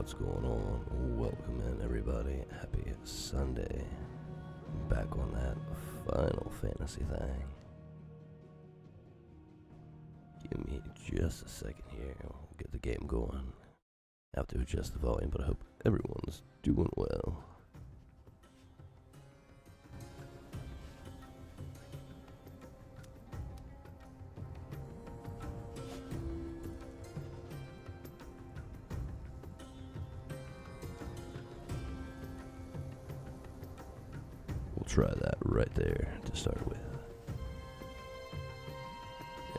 What's going on? Welcome in, everybody. Happy Sunday. Back on that Final Fantasy thing. Give me just a second here. We'll get the game going. I have to adjust the volume, but I hope everyone's doing well. Try that right there to start with.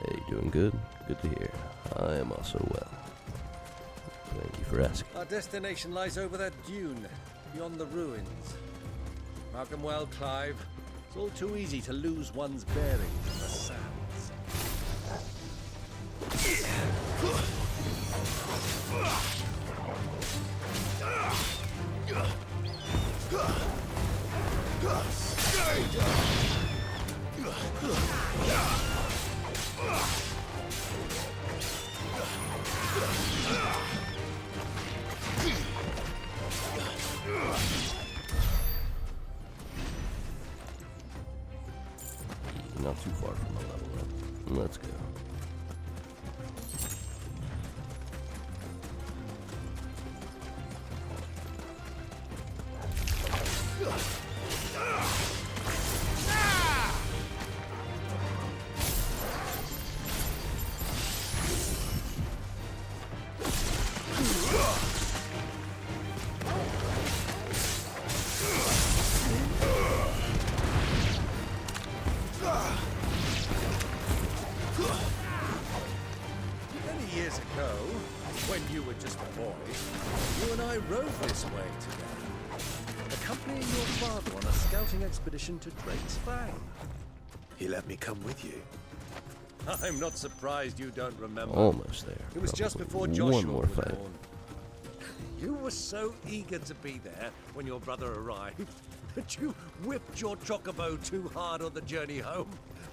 Hey, doing good? Good to hear. I am also well. Thank you for asking. Our destination lies over that dune, beyond the ruins. Mark 'em well, Clive. It's all too easy to lose one's bearings in the sands. Not too far from the level up. Let's go. Many years ago, when you were just a boy, you and I rode this way together, accompanying your father on a scouting expedition to Drake's Fang. He let me come with you. I'm not surprised you don't remember. Almost there. It was just Probably before Joshua one more was fight. born. You were so eager to be there when your brother arrived that you whipped your chocobo too hard on the journey home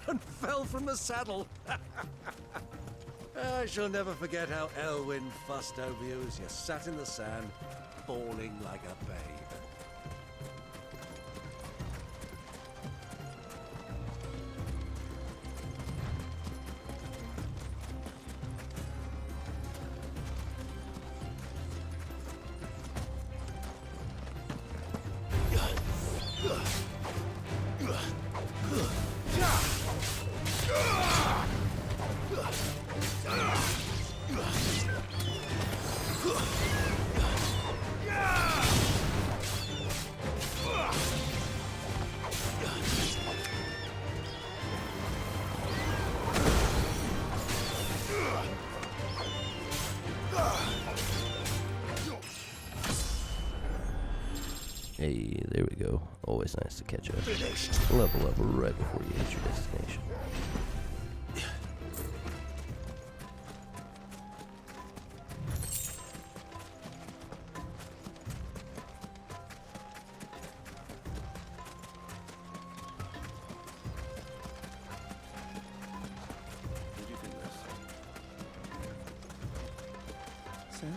and fell from the saddle. I shall never forget how Elwyn fussed over you as you sat in the sand, bawling like a babe. Hey, there we go. Always nice to catch up. Level up right before you hit your destination. Did you think this? So,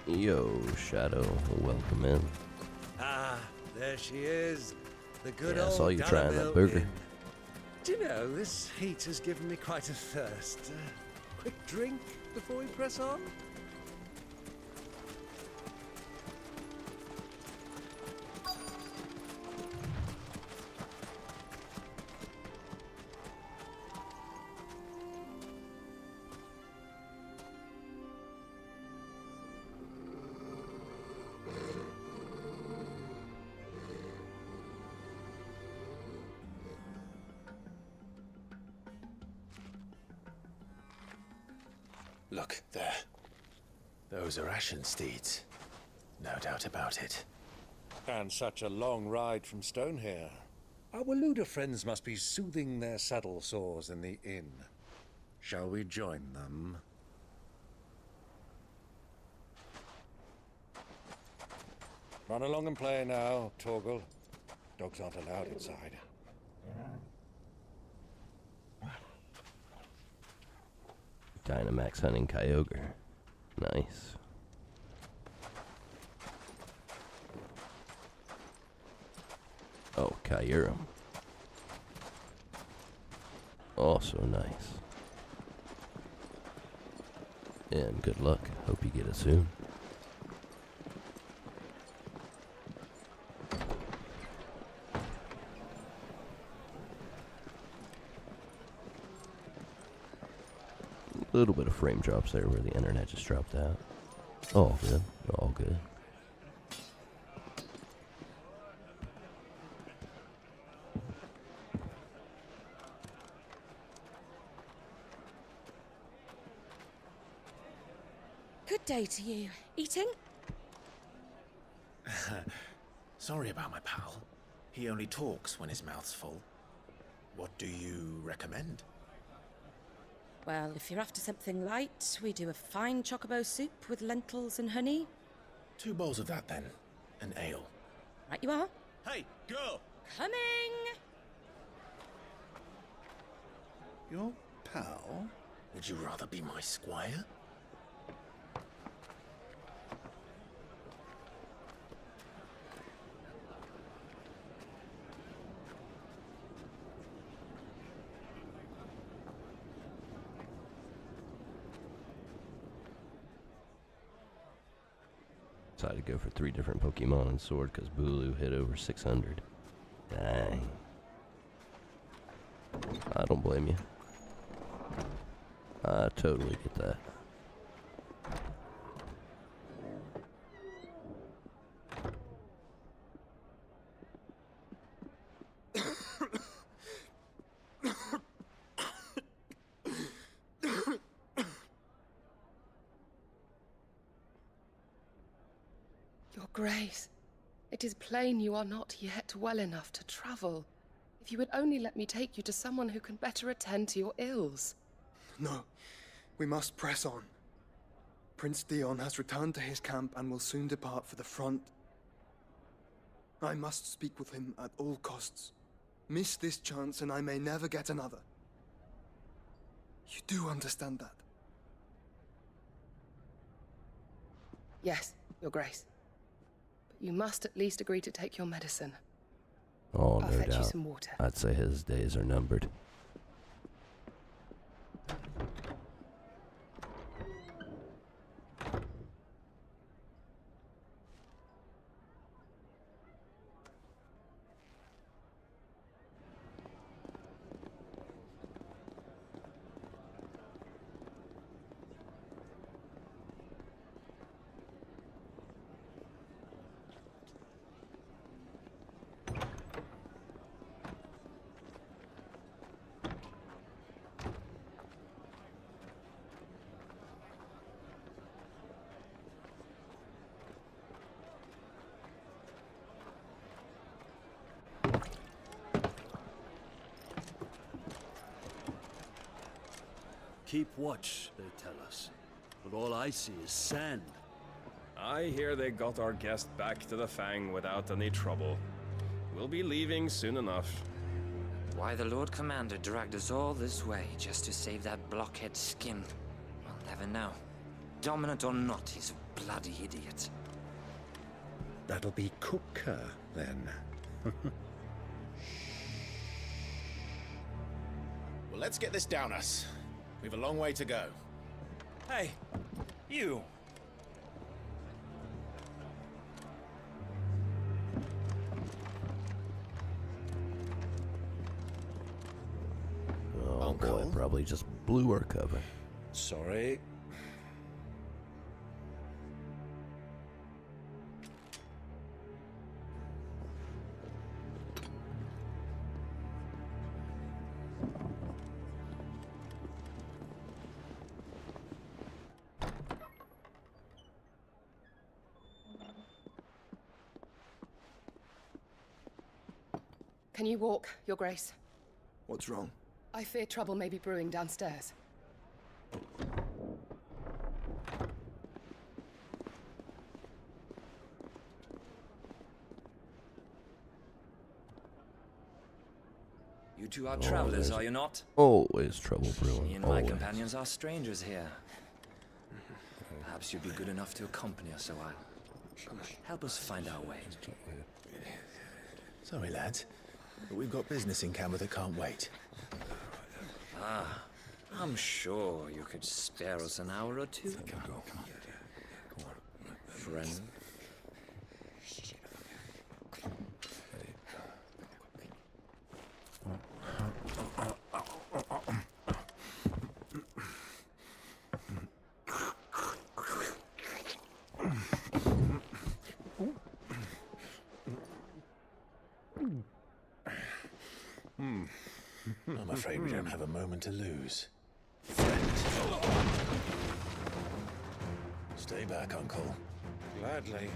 Yo, Shadow, welcome in. Ah, there she is. The good Yeah, I old saw you trying that Dallaville burger. Inn. Do you know, this heat has given me quite a thirst. Quick drink before we press on? look there. Those are Ashen steeds. No doubt about it. And such a long ride from Stonehair. Our Waluda friends must be soothing their saddle sores in the inn. Shall we join them? Run along and play now, Torgal. Dogs aren't allowed inside. Dynamax hunting Kyogre. Nice. Oh, Kyurem. Also nice. And good luck. Hope you get it soon. A little bit of frame drops there where the internet just dropped out. All good. All good. Good day to you. Eating? Sorry about my pal. He only talks when his mouth's full. What do you recommend? Well, if you're after something light, we do a fine chocobo soup with lentils and honey. 2 bowls of that, then. An ale. Right you are. Hey, girl! Coming! Your pal? Would you rather be my squire? Decided to go for 3 different Pokemon and Sword because Bulu hit over 600. Dang. I don't blame you. I totally get that. Your Grace, it is plain you are not yet well enough to travel. If you would only let me take you to someone who can better attend to your ills. No, we must press on. Prince Dion has returned to his camp and will soon depart for the front. I must speak with him at all costs. Miss this chance and I may never get another. You do understand that? Yes, Your Grace. But you must at least agree to take your medicine. Oh, I'll no fetch you doubt. some water. I'd say his days are numbered. Keep watch, they tell us. But all I see is sand. I hear they got our guest back to the Fang without any trouble. We'll be leaving soon enough. Why the Lord Commander dragged us all this way just to save that blockhead skin, we'll never know. Dominant or not, he's a bloody idiot. That'll be Cooker, then. Well, let's get this down us. We've a long way to go. Hey, you! Oh boy, Uncle? probably just blew our cover. Sorry. Can you walk, Your Grace? What's wrong? I fear trouble may be brewing downstairs. You two are travelers, are you not? Always trouble Me brewing. and my Always. companions are strangers here. Perhaps you'd be good enough to accompany us a while. Help us find our way. Sorry, lads, but we've got business in camera that can't wait. Ah, I'm sure you could spare us an hour or two. Friend. I'm afraid we don't have a moment to lose. Friend. Stay back, Uncle. Gladly.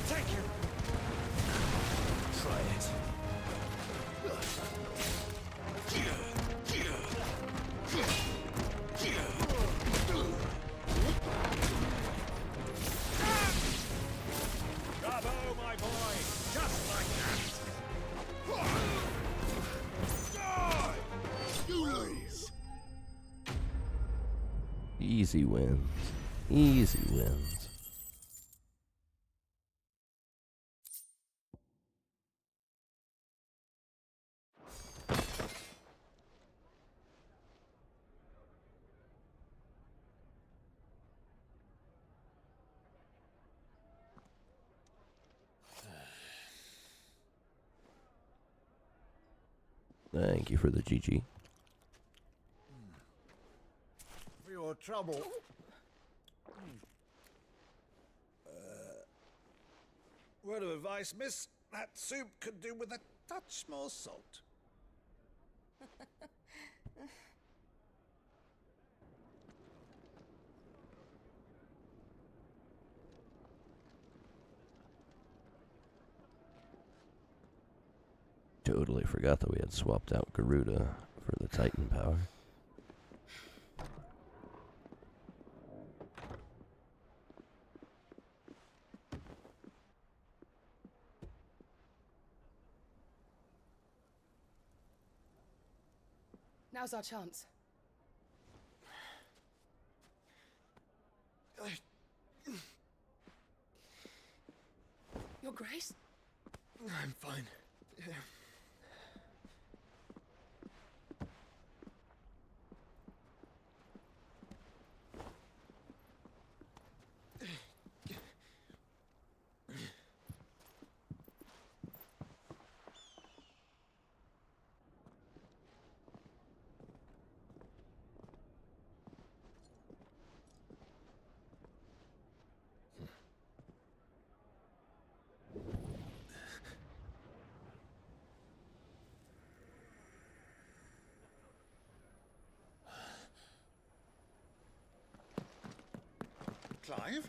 Take him! Try it. Bravo, my boy! Just like that! Easy wins. Easy wins. Thank you for the GG. For your trouble. Word of advice, miss. That soup could do with a touch more salt. Totally forgot that we had swapped out Garuda for the Titan power. Now's our chance. Your Grace? I'm fine. Clive?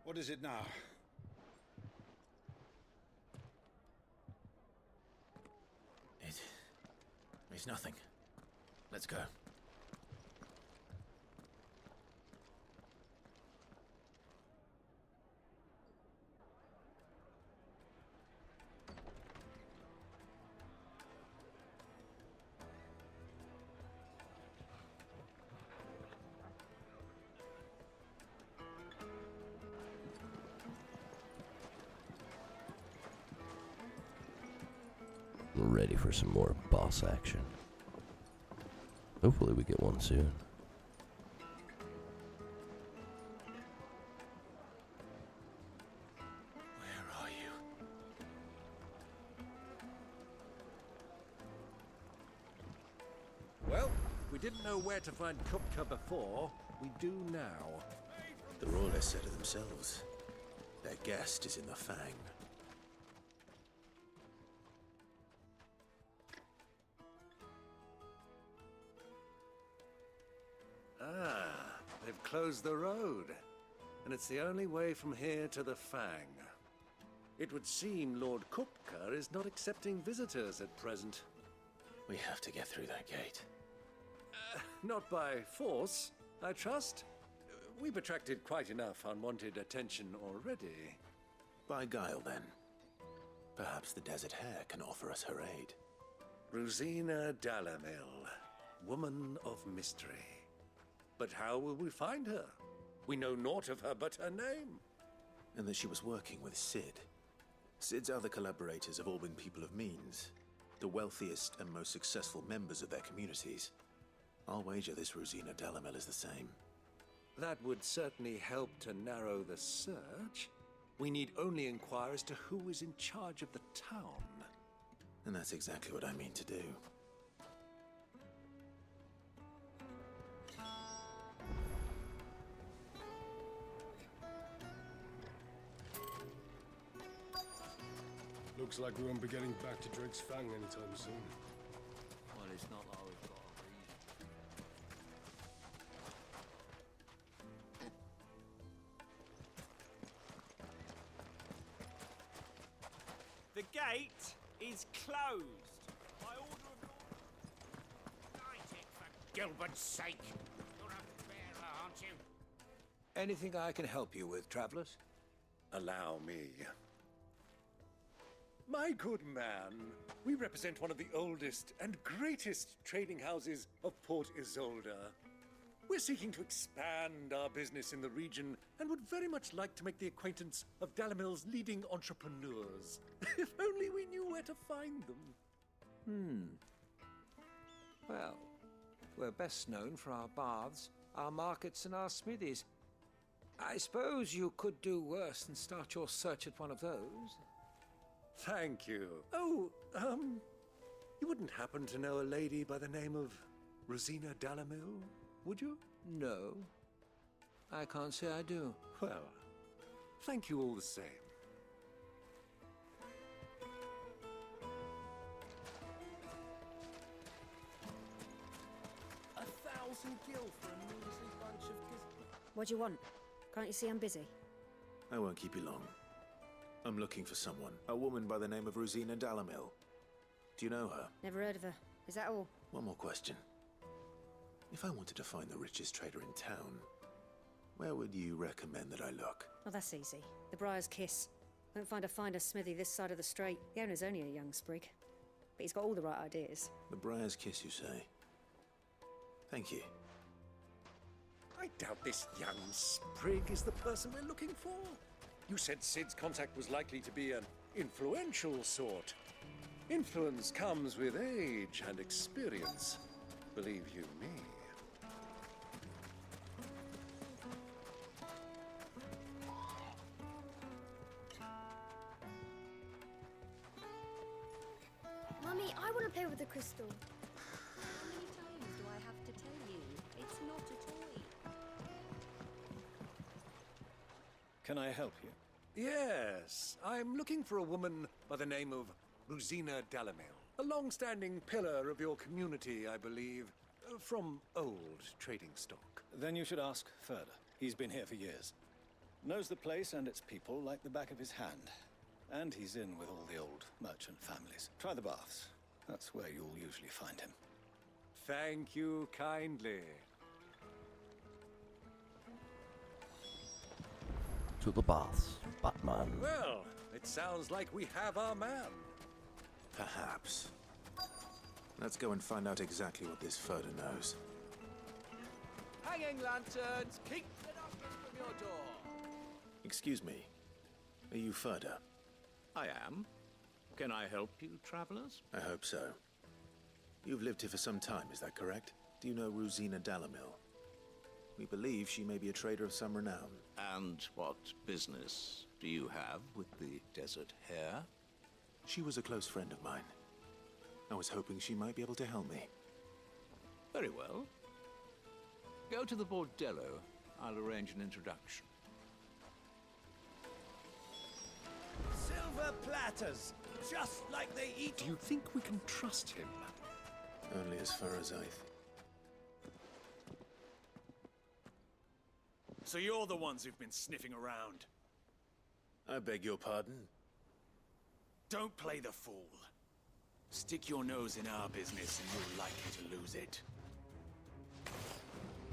What is it now? It's nothing. Let's go. We're ready for some more boss action. Hopefully we get one soon. Where are you? we didn't know where to find Kupka before, we do now. The Royalists said it themselves. Their guest is in the Fang. Ah, they've closed the road. And it's the only way from here to the Fang. It would seem Lord Kupka is not accepting visitors at present. We have to get through that gate. Not by force, I trust. We've attracted quite enough unwanted attention already. By guile, then. Perhaps the Desert Hare can offer us her aid. Rosina Dalamil, woman of mystery. But how will we find her? We know naught of her but her name. And that she was working with Sid. Sid's other collaborators have all been people of means. The wealthiest and most successful members of their communities. I'll wager this Rosina Dalamil is the same. That would certainly help to narrow the search. We need only inquire as to who is in charge of the town. And that's exactly what I mean to do. Looks like we won't be getting back to Drake's Fang anytime soon. Well, it's not like we've got a reason. The gate is closed. By order of Lord... Light it, for Gilbert's sake. You're a bearer, aren't you? Anything I can help you with, travelers? Allow me. My good man, we represent one of the oldest and greatest trading houses of Port Isolde. We're seeking to expand our business in the region and would very much like to make the acquaintance of Dalamil's leading entrepreneurs. If only we knew where to find them. Well, we're best known for our baths, our markets, and our smithies. I suppose you could do worse than start your search at one of those. Thank you. Oh, you wouldn't happen to know a lady by the name of Rosina Dalamil, would you? No, I can't say I do. Well, thank you all the same. $1,000 for a measly bunch of... What do you want? Can't you see I'm busy? I won't keep you long. I'm looking for someone. A woman by the name of Rosina Dalamil. Do you know her? Never heard of her. Is that all? One more question. If I wanted to find the richest trader in town, where would you recommend that I look? Oh, that's easy. The Briar's Kiss. Won't find a finer smithy this side of the strait. The owner's only a young sprig. But he's got all the right ideas. The Briar's Kiss, you say? Thank you. I doubt this young sprig is the person we're looking for. You said Sid's contact was likely to be an influential sort. Influence comes with age and experience, believe you me. Mummy, I want to play with the crystal. How many times do I have to tell you? It's not a toy. Can I help you? Yes, I'm looking for a woman by the name of Rosina Dalamil. A long-standing pillar of your community, I believe, from old trading stock. Then you should ask further. He's been here for years. Knows the place and its people like the back of his hand. And he's in with all the old merchant families. Try the baths. That's where you'll usually find him. Thank you kindly. To the baths, Batman. Well, it sounds like we have our man. Perhaps. Let's go and find out exactly what this Furder knows. Hanging lanterns, keep the darkness from your door. Excuse me. Are you Furder? I am. Can I help you, travelers? I hope so. You've lived here for some time, is that correct? Do you know Rosina Dalamil? We believe she may be a trader of some renown. And what business do you have with the Desert Hare? She was a close friend of mine. I was hoping she might be able to help me. Very well. Go to the bordello. I'll arrange an introduction. Silver platters, just like they eat. Do you think we can trust him? Only as far as I think. So you're the ones who've been sniffing around. I beg your pardon? Don't play the fool. Stick your nose in our business and you're likely to lose it.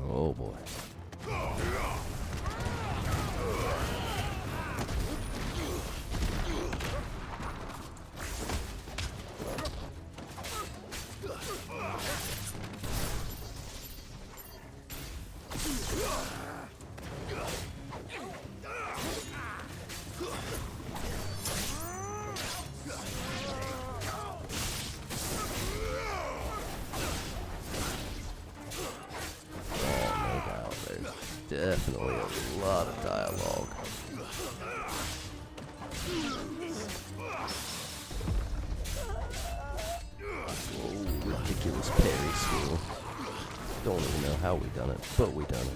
Oh boy. Definitely a lot of dialogue. Whoa, ridiculous parry skill. Don't even know how we done it, but we done it.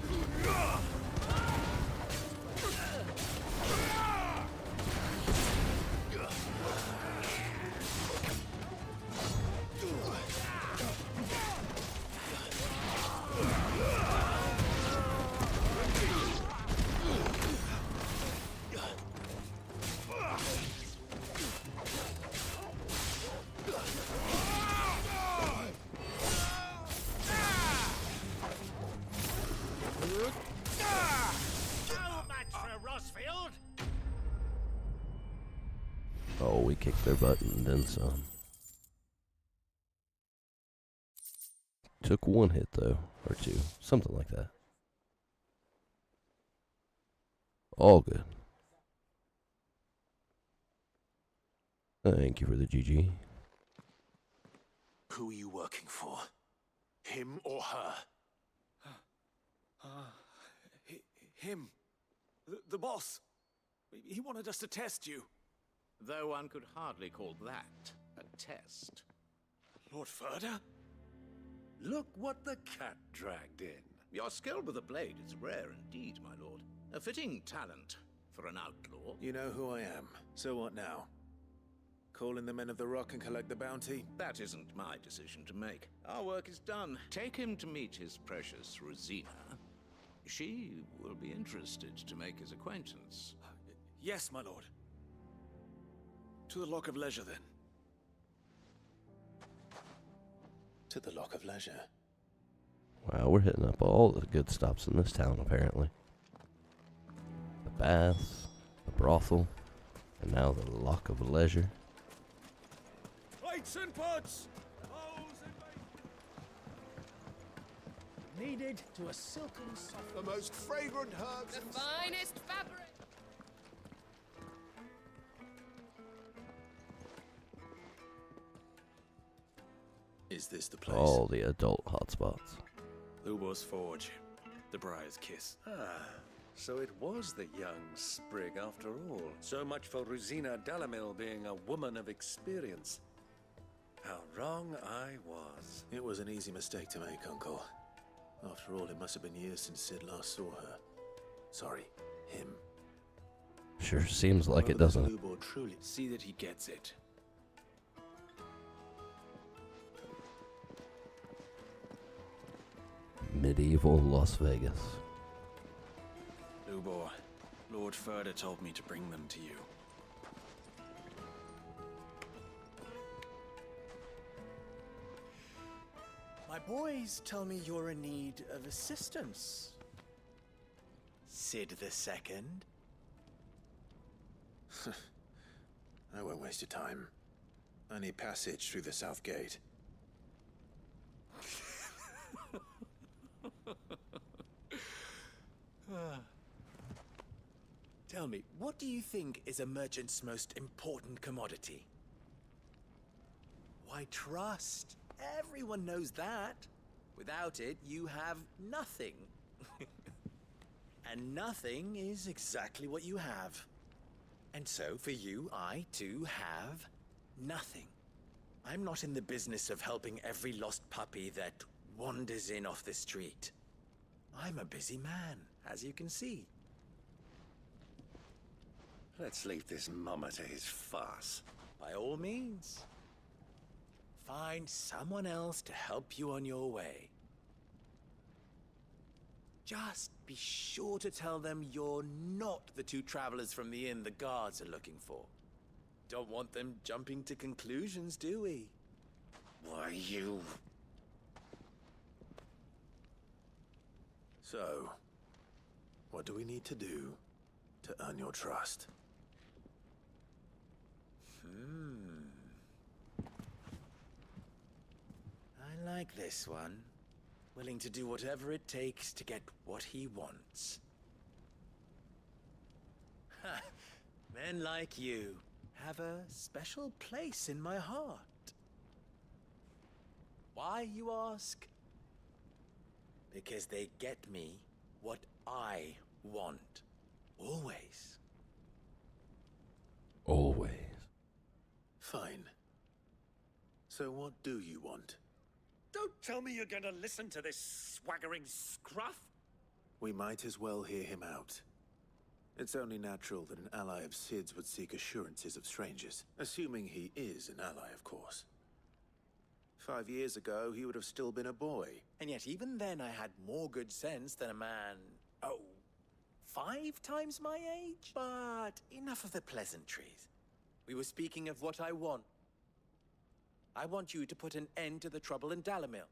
Oh, we kicked their butt and then some. Took one hit though, or two, something like that. All good. Thank you for the GG. Who are you working for? Him or her? Him. The boss. He wanted us to test you. Though one could hardly call that a test. Lord Ferda? Look what the cat dragged in. Your skill with the blade is rare indeed, my lord. A fitting talent for an outlaw. You know who I am. So what now? Call in the men of the Rock and collect the bounty? That isn't my decision to make. Our work is done. Take him to meet his precious Rosina. She will be interested to make his acquaintance. Yes, my lord. To the Lock of Leisure, then. To the Lock of Leisure. Wow, we're hitting up all the good stops in this town, apparently. The baths, the brothel, and now the Lock of Leisure. Plates and pots! Needed to a silken soft. The most fragrant herbs. The finest fabric. Is this the place? All the adult hotspots. Lubor's Forge. The Briar's Kiss. Ah, so it was the young sprig after all. So much for Rosina Dalamil being a woman of experience. How wrong I was. It was an easy mistake to make, Uncle. After all, it must have been years since Sid last saw her. Sorry, him. Sure seems like it doesn't. Lubor truly see that he gets it. Medieval Las Vegas. Lubor, Lord Ferda told me to bring them to you. My boys tell me you're in need of assistance. Sid the Second. I won't waste your time. I need passage through the south gate. Tell me, what do you think is a merchant's most important commodity? Why, trust. Everyone knows that. Without it, you have nothing. And nothing is exactly what you have. And so, for you, I, too, have nothing. I'm not in the business of helping every lost puppy that wanders in off the street. I'm a busy man, as you can see. Let's leave this mummer to his farce. By all means. Find someone else to help you on your way. Just be sure to tell them you're not the two travelers from the inn the guards are looking for. Don't want them jumping to conclusions, do we? Why, you... So, what do we need to do to earn your trust? I like this one. Willing to do whatever it takes to get what he wants. Ha! Men like you have a special place in my heart. Why, you ask? Because they get me what I want. Always. Always. Fine. So what do you want? Don't tell me you're going to listen to this swaggering scruff. We might as well hear him out. It's only natural that an ally of Sid's would seek assurances of strangers. Assuming he is an ally, of course. 5 years ago, he would have still been a boy. And yet even then I had more good sense than a man... 5 times my age? But enough of the pleasantries. We were speaking of what I want. I want you to put an end to the trouble in Dalamil.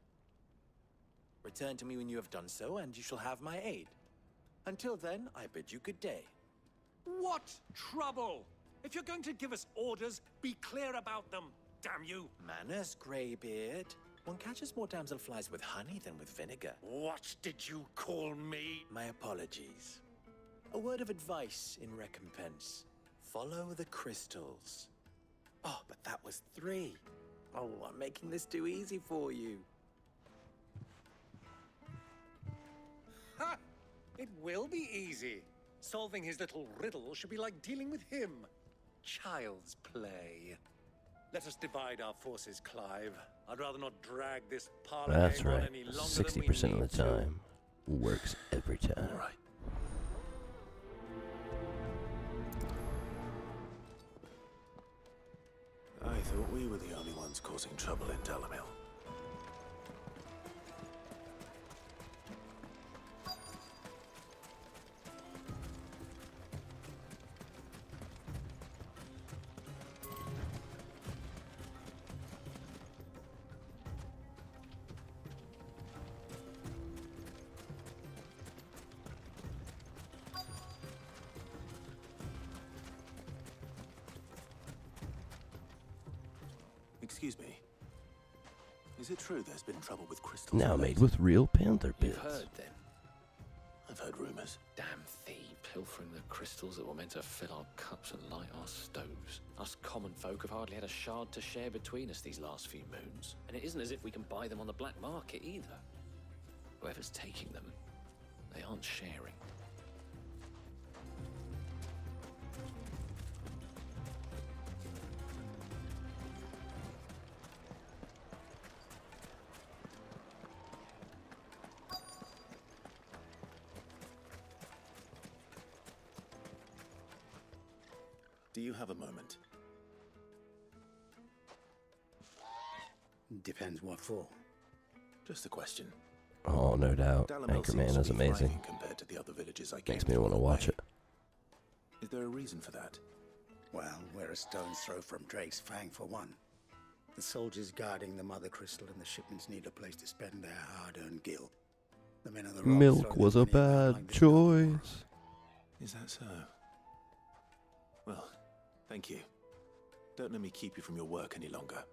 Return to me when you have done so, and you shall have my aid. Until then, I bid you good day. What trouble? If you're going to give us orders, be clear about them, damn you! Manners, Greybeard. One catches more damselflies with honey than with vinegar. What did you call me? My apologies. A word of advice in recompense. Follow the crystals. Oh, but that was 3. Oh, I'm making this too easy for you. Ha! It will be easy. Solving his little riddle should be like dealing with him. Child's play. Let us divide our forces, Clive. I'd rather not drag this parlor That's game on right. any longer than we 60% need of the to. time. Works every time. All right. I thought we were the only ones causing trouble in Dalamil. Excuse me. Is it true there's been trouble with crystals? Now made with real panther bits. You've heard then. I've heard rumors. Damn thief, pilfering the crystals that were meant to fill our cups and light our stoves. Us common folk have hardly had a shard to share between us these last few moons. And it isn't as if we can buy them on the black market either. Whoever's taking them, they aren't sharing. Do you have a moment? Depends what for. Just a question. Oh, no doubt. Dalamil seems Anchorman to is be amazing. thriving compared to the other villages I came Makes me through want to on the watch way. it. Is there a reason for that? Well, we're a stone's throw from Drake's Fang for one. The soldiers guarding the Mother Crystal and the shipments need a place to spend their hard-earned gil. The men of the Rock Milk throw was their a money around bad like this choice. Is that so? Well, thank you. Don't let me keep you from your work any longer.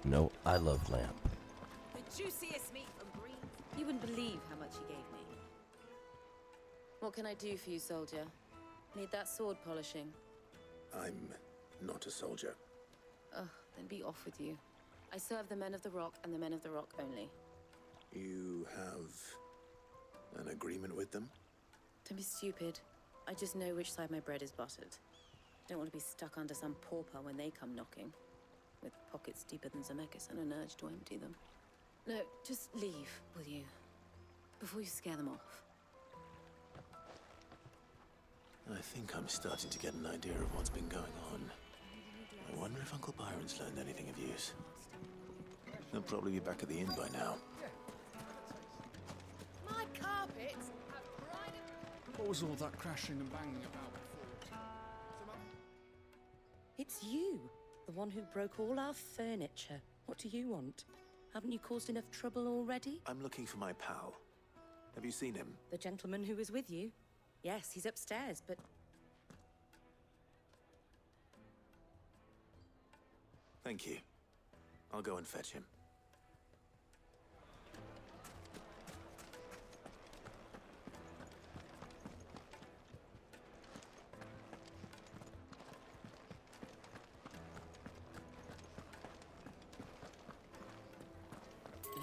No, I love lamp. The juiciest meat from Green. You wouldn't believe how much he gave me. What can I do for you, soldier? Need that sword polishing? I'm not a soldier. Ugh, then be off with you. I serve the men of the Rock and the men of the Rock only. You have an agreement with them? Don't be stupid. I just know which side my bread is buttered. Don't want to be stuck under some pauper when they come knocking, with pockets deeper than Zemeckis and an urge to empty them. No, just leave, will you? Before you scare them off. I think I'm starting to get an idea of what's been going on. I wonder if Uncle Byron's learned anything of use. He'll probably be back at the inn by now. My carpets have cried. What was all that crashing and banging about before? It's you, the one who broke all our furniture. What do you want? Haven't you caused enough trouble already? I'm looking for my pal. Have you seen him? The gentleman who was with you? Yes, he's upstairs, but... Thank you. I'll go and fetch him.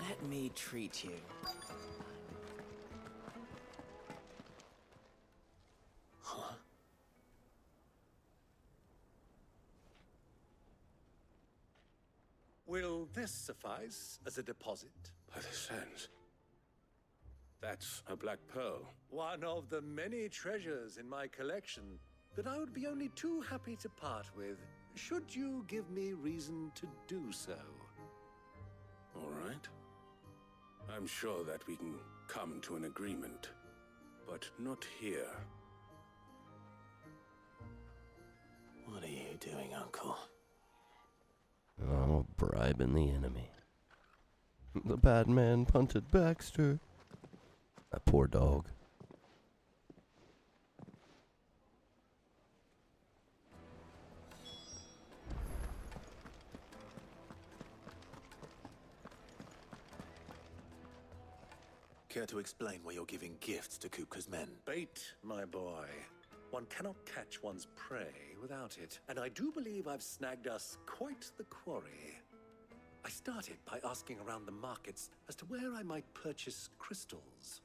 Let me treat you. Huh? Will this suffice as a deposit? By the sands. That's a black pearl. One of the many treasures in my collection that I would be only too happy to part with, should you give me reason to do so. All right. I'm sure that we can come to an agreement, but not here. What are you doing, Uncle? Oh, bribing the enemy. The bad man punted Baxter. That poor dog. Care to explain why you're giving gifts to Kupka's men? Bait, my boy. One cannot catch one's prey without it, and I do believe I've snagged us quite the quarry. I started by asking around the markets as to where I might purchase crystals.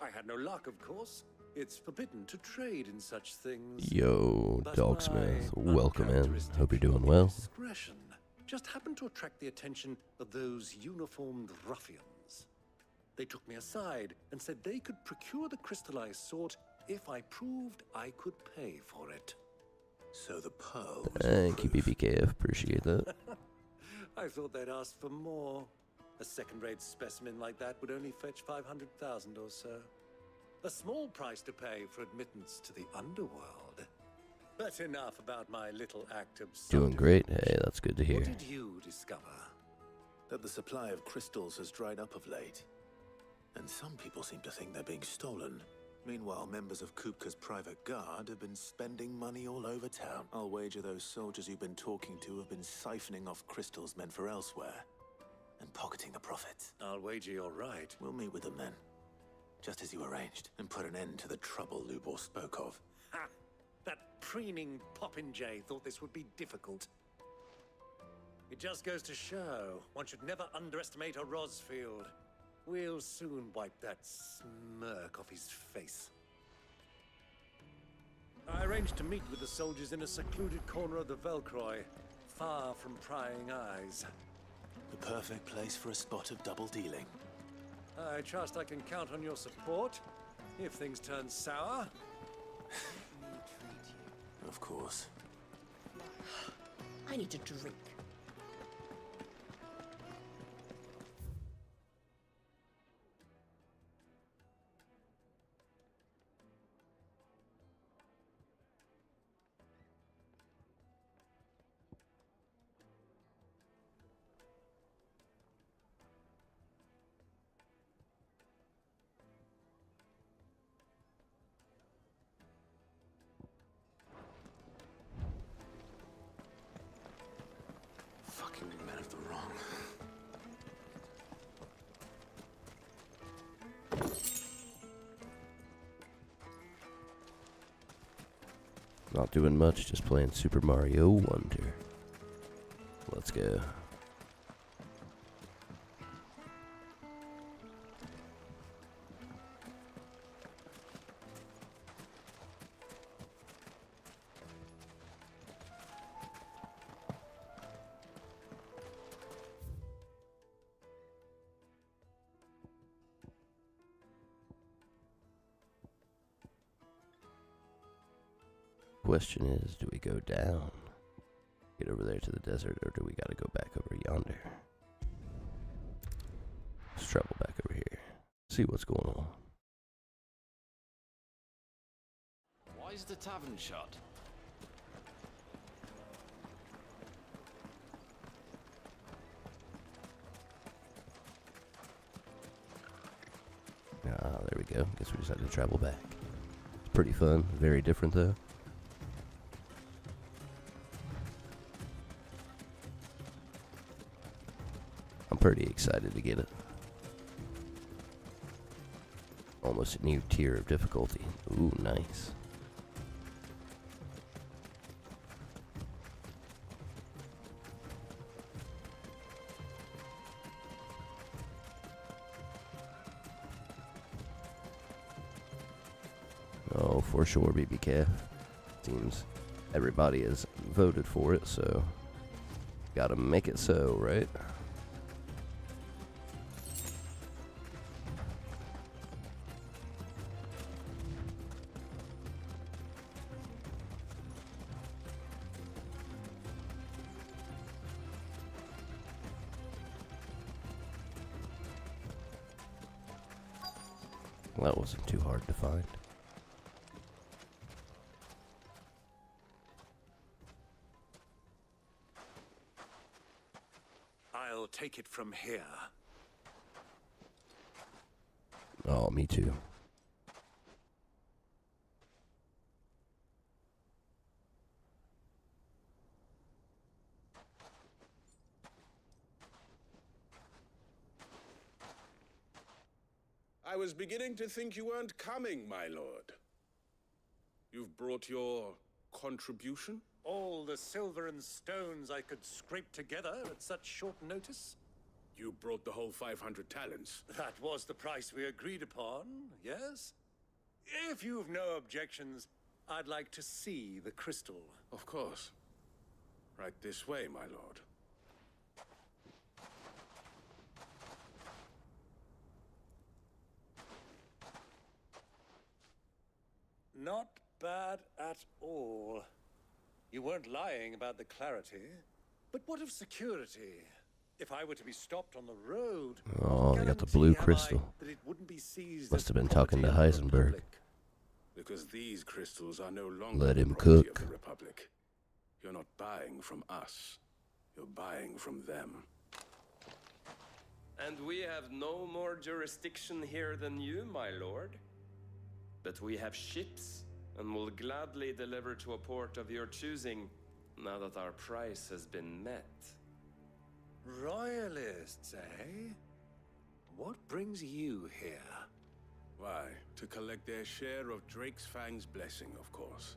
I had no luck, of course. It's forbidden to trade in such things. Yo, But Dogsmith, my welcome in. uncharacteristic Hope you're doing well. Discretion just happened to attract the attention of those uniformed ruffians. They took me aside and said they could procure the crystal I sought if I proved I could pay for it. So the pearl was Thank you, BBKF. Appreciate that. I thought they'd ask for more. A second-rate specimen like that would only fetch 500,000 or so. A small price to pay for admittance to the underworld. But enough about my little act of Doing great. Hey, that's good to hear. What did you discover? that the supply of crystals has dried up of late. And some people seem to think they're being stolen. Meanwhile, members of Kupka's private guard have been spending money all over town. I'll wager those soldiers you've been talking to have been siphoning off crystals meant for elsewhere and pocketing the profits. I'll wager you're right. We'll meet with them then, just as you arranged, and put an end to the trouble Lubor spoke of. Ha! That preening popinjay thought this would be difficult. It just goes to show one should never underestimate a Rosfield. We'll soon wipe that smirk off his face. I arranged to meet with the soldiers in a secluded corner of the Velcroy, far from prying eyes. The perfect place for a spot of double dealing. I trust I can count on your support if things turn sour. Of course. I need a drink. Fucking men of the wrong. Not doing much, just playing Super Mario Wonder. Let's go. question is, do we go down, get over there to the desert, or do we gotta go back over yonder? Let's travel back over here, see what's going on. Why is the tavern shut? Ah, there we go. Guess we just had to travel back. It's pretty fun. Very different, though. I'm pretty excited to get it. Almost a new tier of difficulty. Ooh, nice. Oh, for sure, baby calf. Seems everybody has voted for it, so gotta make it so, right? Well, that wasn't too hard to find. I'll take it from here. Oh, me too. I was beginning to think you weren't coming, my lord. You've brought your contribution? All the silver and stones I could scrape together at such short notice? You brought the whole 500 talents. That was the price we agreed upon, yes? If you've no objections, I'd like to see the crystal. Of course. Right this way, my lord. Not bad at all. You weren't lying about the clarity. But what of security? If I were to be stopped on the road, Oh, they got the blue crystal. that it wouldn't be seized Must as have been property talking to of the Heisenberg. Republic. Because these crystals are no longer Let the him property cook. of the Republic. You're not buying from us. You're buying from them. And we have no more jurisdiction here than you, my lord. But we have ships, and will gladly deliver to a port of your choosing, now that our price has been met. Royalists, eh? What brings you here? Why, to collect their share of Drake's Fang's blessing, of course.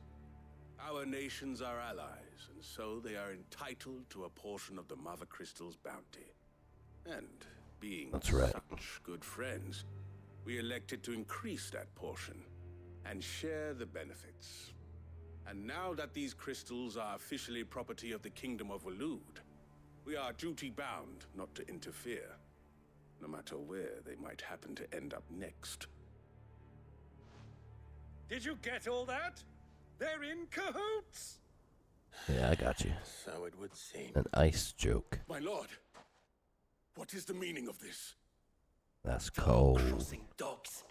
Our nations are allies, and so they are entitled to a portion of the Mother Crystal's bounty. And being That's right. such good friends, we elected to increase that portion and share the benefits. And now that these crystals are officially property of the Kingdom of Waloed, we are duty-bound not to interfere, no matter where they might happen to end up next. Did you get all that? They're in cahoots! Yeah, I got you. So it would seem. An ice joke. My lord, what is the meaning of this? That's cold. Crossing dogs.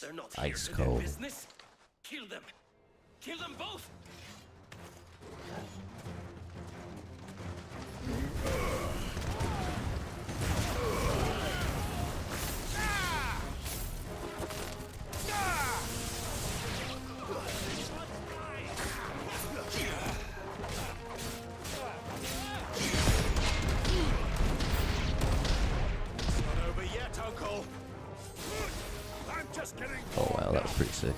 They're not here Ice for their cold. business. Kill them. Kill them both. It's not over yet, Uncle. I'm just getting. Oh wow, that was pretty sick.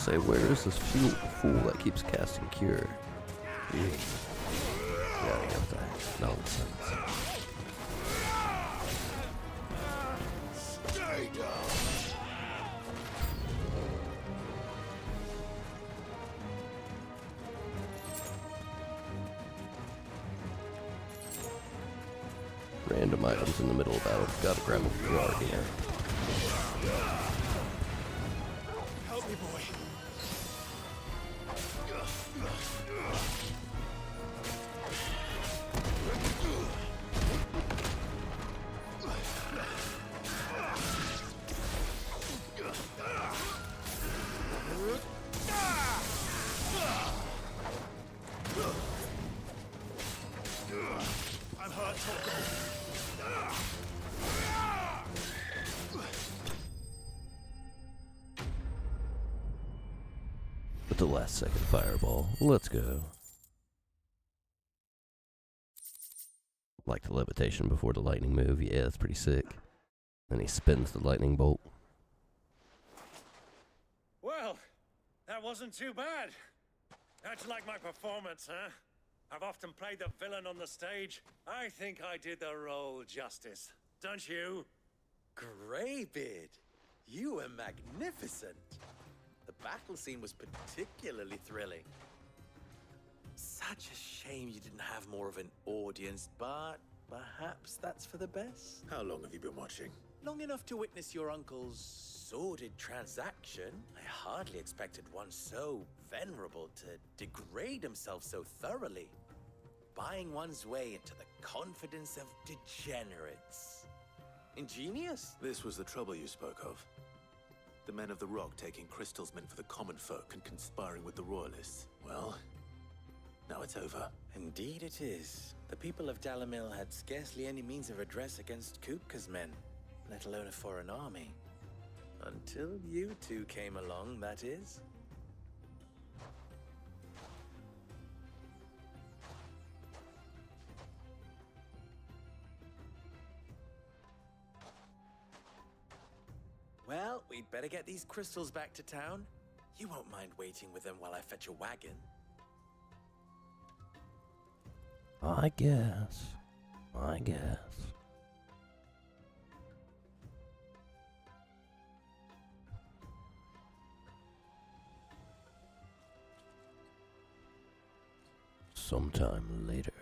say, where is this fool that keeps casting cure? Gotta get that nonsense. Stay down. Random items in the middle of battle. Gotta grab a guard here. Help me, boy. I'm hurt, With the last second fireball. Let's go. Like the levitation before the lightning move. Yeah, that's pretty sick. Then he spins the lightning bolt. Well, that wasn't too bad. How'd you like my performance, huh? I've often played the villain on the stage. I think I did the role justice. Don't you? Greybeard, you were magnificent. The battle scene was particularly thrilling. Such a shame you didn't have more of an audience, but perhaps that's for the best. How long have you been watching? Long enough to witness your uncle's sordid transaction. I hardly expected one so venerable to degrade himself so thoroughly. Buying one's way into the confidence of degenerates. Ingenious. This was the trouble you spoke of. The men of the Rock taking crystals meant for the common folk and conspiring with the royalists. Well, now it's over. Indeed it is. The people of Dalamil had scarcely any means of redress against Kupka's men, let alone a foreign army. Until you two came along, that is. Well, we'd better get these crystals back to town. You won't mind waiting with them while I fetch a wagon. I guess. Sometime later.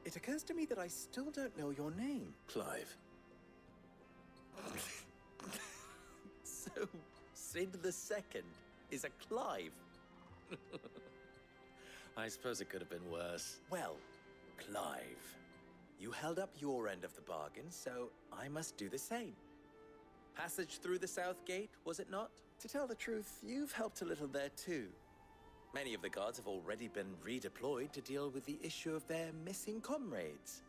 It occurs to me that I still don't know your name. Clive. So, Sid the Second is a Clive. I suppose it could have been worse. Well, Clive, you held up your end of the bargain, so I must do the same. Passage through the South Gate, was it not? To tell the truth, you've helped a little there too. Many of the guards have already been redeployed to deal with the issue of their missing comrades.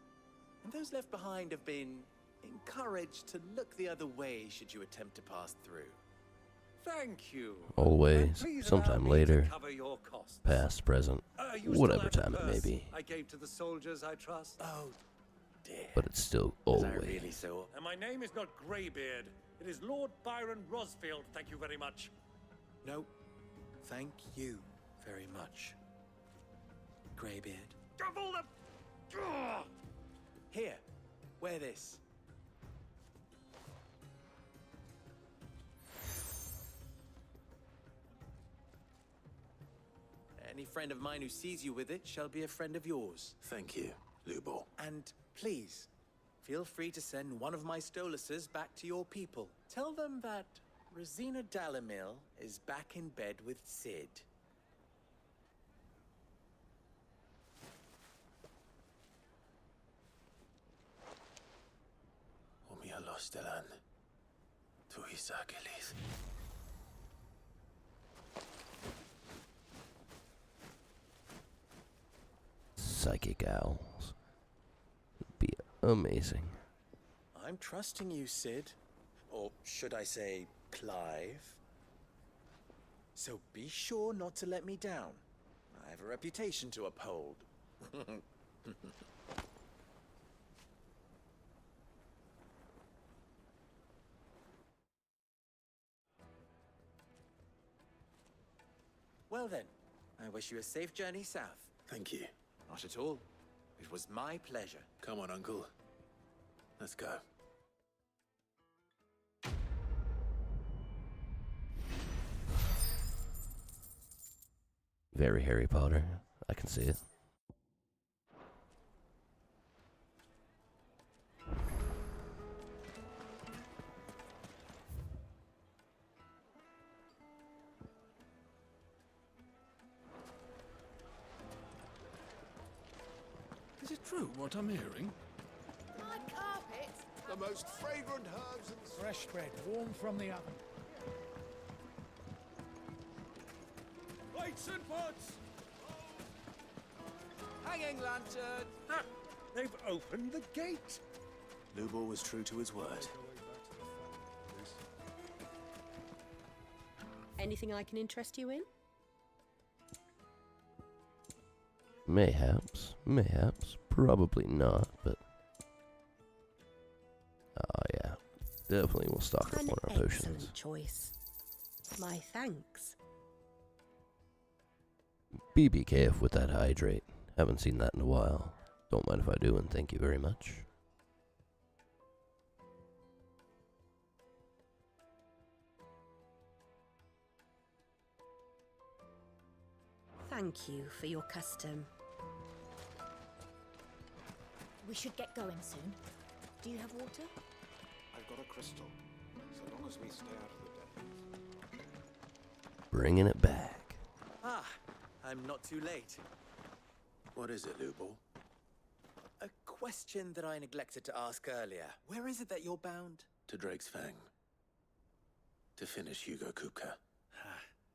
And those left behind have been encouraged to look the other way should you attempt to pass through. Thank you. Always, Please sometime allow me to later, cover your costs. past, present, You still whatever have the time it may purse be. I gave to the soldiers, I trust. Oh, dear. But it's still Was I always. really so? And my name is not Greybeard. It is Lord Byron Rosfield. Thank you very much. No, thank you very much, Greybeard. Of all the... Ugh! Here, wear this. Any friend of mine who sees you with it shall be a friend of yours. Thank you, Lubo. And please, feel free to send one of my Stoluses back to your people. Tell them that Rosina Dalamil is back in bed with Sid. Omia Lostelan. Tuisa Kelis. Psychic owls. Would be amazing. I'm trusting you, Sid. Or should I say, Clive. So be sure not to let me down. I have a reputation to uphold. Well then, I wish you a safe journey south. Thank you. Not at all. It was my pleasure. Come on, Uncle. Let's go. Very Harry Potter. I can see it. Is it true what I'm hearing? My carpet! The most fragrant herbs and Fresh bread, warm from the oven. plates and pots! Hanging lantern! Ah, they've opened the gate! Lubor was true to his word. Anything I can interest you in? Mayhaps. Probably not, but... Oh yeah. Definitely will stock up An on our potions. excellent choice. My thanks. Be careful with that hydrate. Haven't seen that in a while. Don't mind if I do, and thank you very much. Thank you for your custom. We should get going soon. Do you have water? I've got a crystal, so long as we stay out of the depths. Bringing it back. Ah, I'm not too late. What is it, Lubor? A question that I neglected to ask earlier. Where is it that you're bound? To Drake's Fang. To finish Hugo Kupka.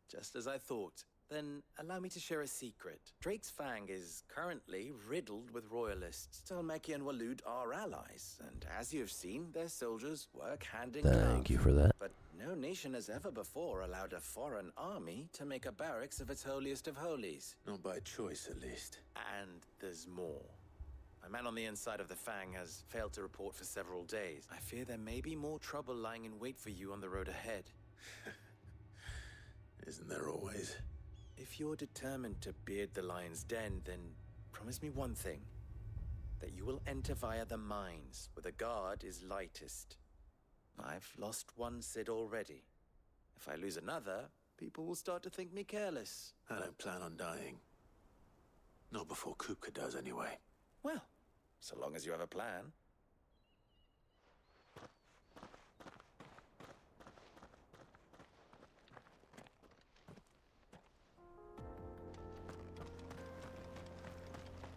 Just as I thought. Then allow me to share a secret. Drake's Fang is currently riddled with royalists. Talmeki and Waloed are allies, and as you've seen, their soldiers work hand in glove. Thank you for that. But no nation has ever before allowed a foreign army to make a barracks of its holiest of holies. Not by choice, at least. And there's more. A man on the inside of the Fang has failed to report for several days. I fear there may be more trouble lying in wait for you on the road ahead. Isn't there always? If you're determined to beard the lion's den, then promise me one thing. That you will enter via the mines, where the guard is lightest. I've lost one Cid already. If I lose another, people will start to think me careless. I don't plan on dying. Not before Kupka does, anyway. Well, so long as you have a plan.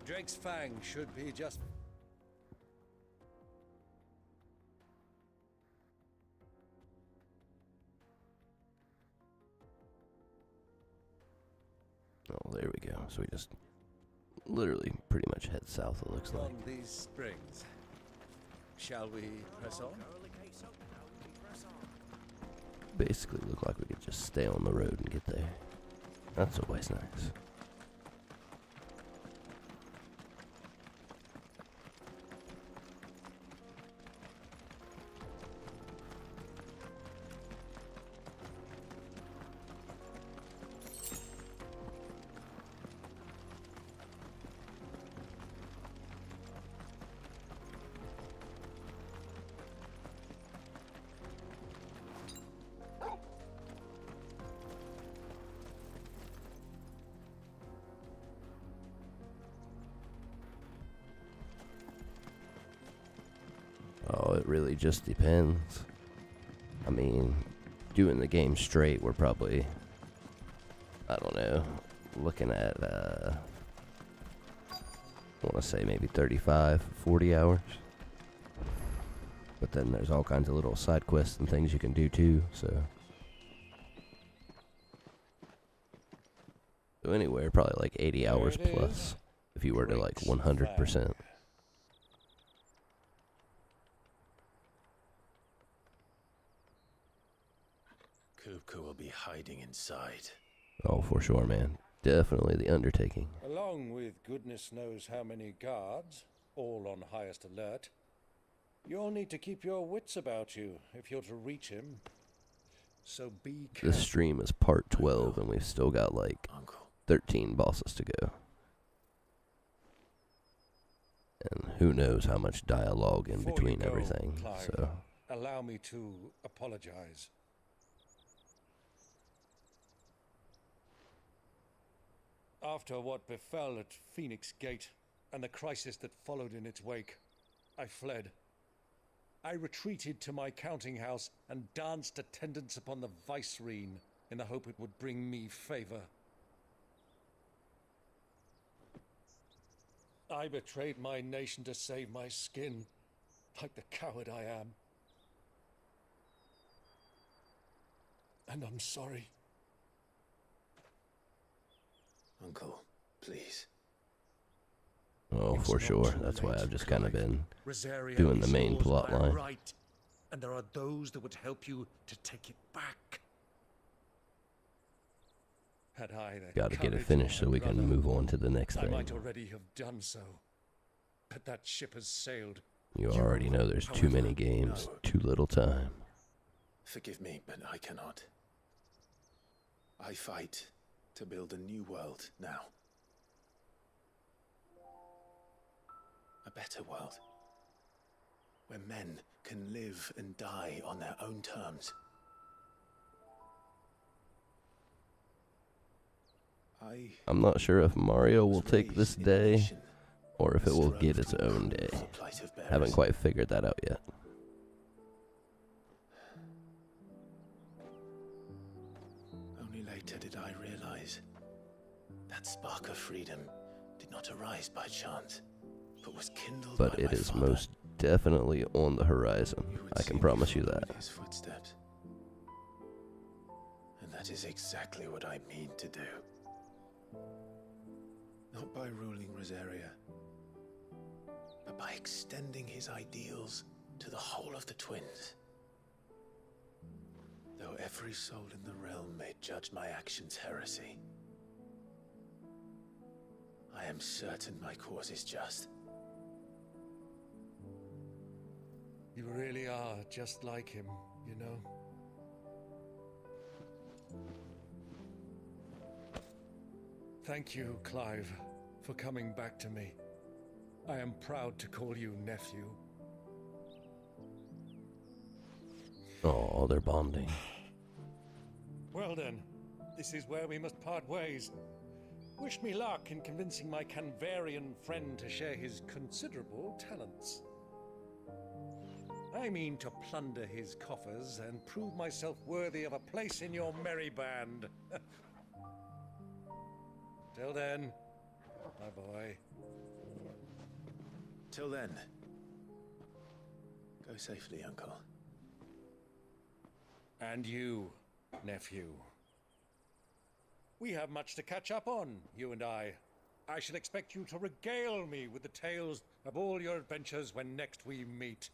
Drake's Fang should be just... Oh, there we go. So we just literally pretty much head south, it looks like. on these springs. Shall we press on? Basically look like we could just stay on the road and get there. That's always nice. Oh, it really just depends. I mean, doing the game straight, we're probably, I don't know, looking at, I want to say maybe 35, 40 hours. But then there's all kinds of little side quests and things you can do too, so. So anywhere, probably like 80 hours plus, if you were to like 100%. Kupka will be hiding inside. Oh, for sure, man. Definitely the undertaking. Along with goodness knows how many guards, all on highest alert. You'll need to keep your wits about you if you're to reach him. So be careful. This stream is part 12, and we've still got like 13 bosses to go. And who knows how much dialogue in Before between you go, everything. Clive, So allow me to apologize. After what befell at Phoenix Gate and the crisis that followed in its wake, I fled. I retreated to my counting house and danced attendance upon the vicereine in the hope it would bring me favor. I betrayed my nation to save my skin, like the coward I am. And I'm sorry. Uncle, please. oh, It's for not sure. too That's why late, I've just kind of Clive. been Rosaria doing the is main yours plot by line. right, and there are those that would help you to take it back. Had I the Got to get it courage of finished so my we can brother, move on to the next I thing. might already have done so, but that ship has sailed. You already know there's too many games, too little time. Forgive me, but I cannot. I fight to build a new world now. A better world. Where men can live and die on their own terms. I'm not sure if Mario will take this day, or if it will get its own day. Haven't quite figured that out yet. Only later did I realize that spark of freedom did not arise by chance, but was kindled But by it my is father. most definitely on the horizon. I can promise you that. His footsteps. And that is exactly what I mean to do. Not by ruling Rosaria, but by extending his ideals to the whole of the twins. Though every soul in the realm may judge my actions heresy, I am certain my cause is just. You really are just like him, you know. Thank you, Clive, for coming back to me. I am proud to call you nephew. Oh, they're bonding. Well then, this is where we must part ways. Wish me luck in convincing my Canvarian friend to share his considerable talents. I mean to plunder his coffers and prove myself worthy of a place in your merry band. Till then, my boy. Till then, go safely, Uncle. And you, nephew. We have much to catch up on, you and I. I shall expect you to regale me with the tales of all your adventures when next we meet.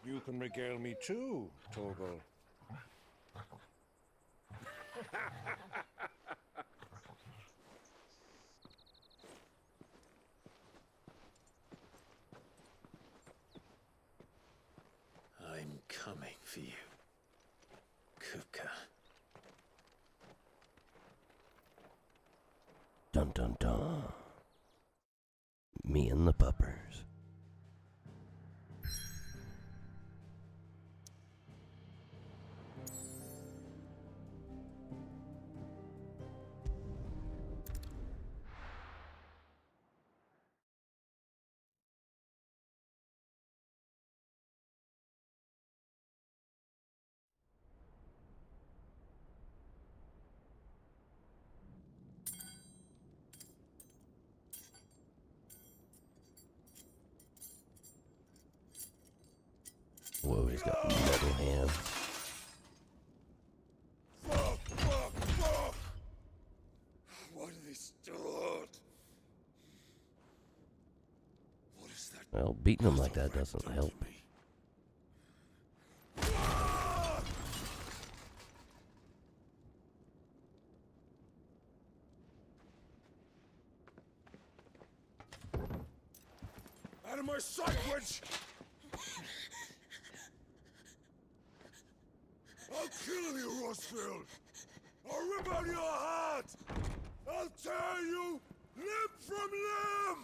You can regale me too, Torgal. I'm coming for you, Kupka. Dun dun dun. Me and the puppers. Whoa, he's got metal hands. What are they stored? What is that? Well, beating him like that doesn't help. Out of my sight, witch! kill you, Rossfield! I'll rip out your heart! I'll tear you limb from limb!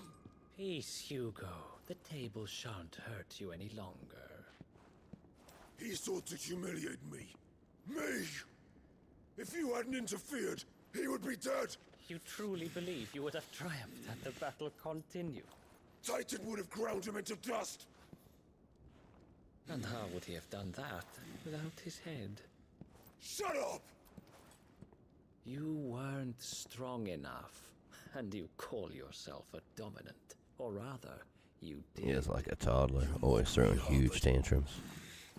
Peace, Hugo. The table shan't hurt you any longer. He sought to humiliate me. Me! If you hadn't interfered, he would be dead! You truly believe you would have triumphed had the battle continued? Titan would have ground him into dust! And how would he have done that without his head? Shut up! You weren't strong enough, and you call yourself a dominant. Or rather, you did. He is like a toddler, always throwing huge tantrums.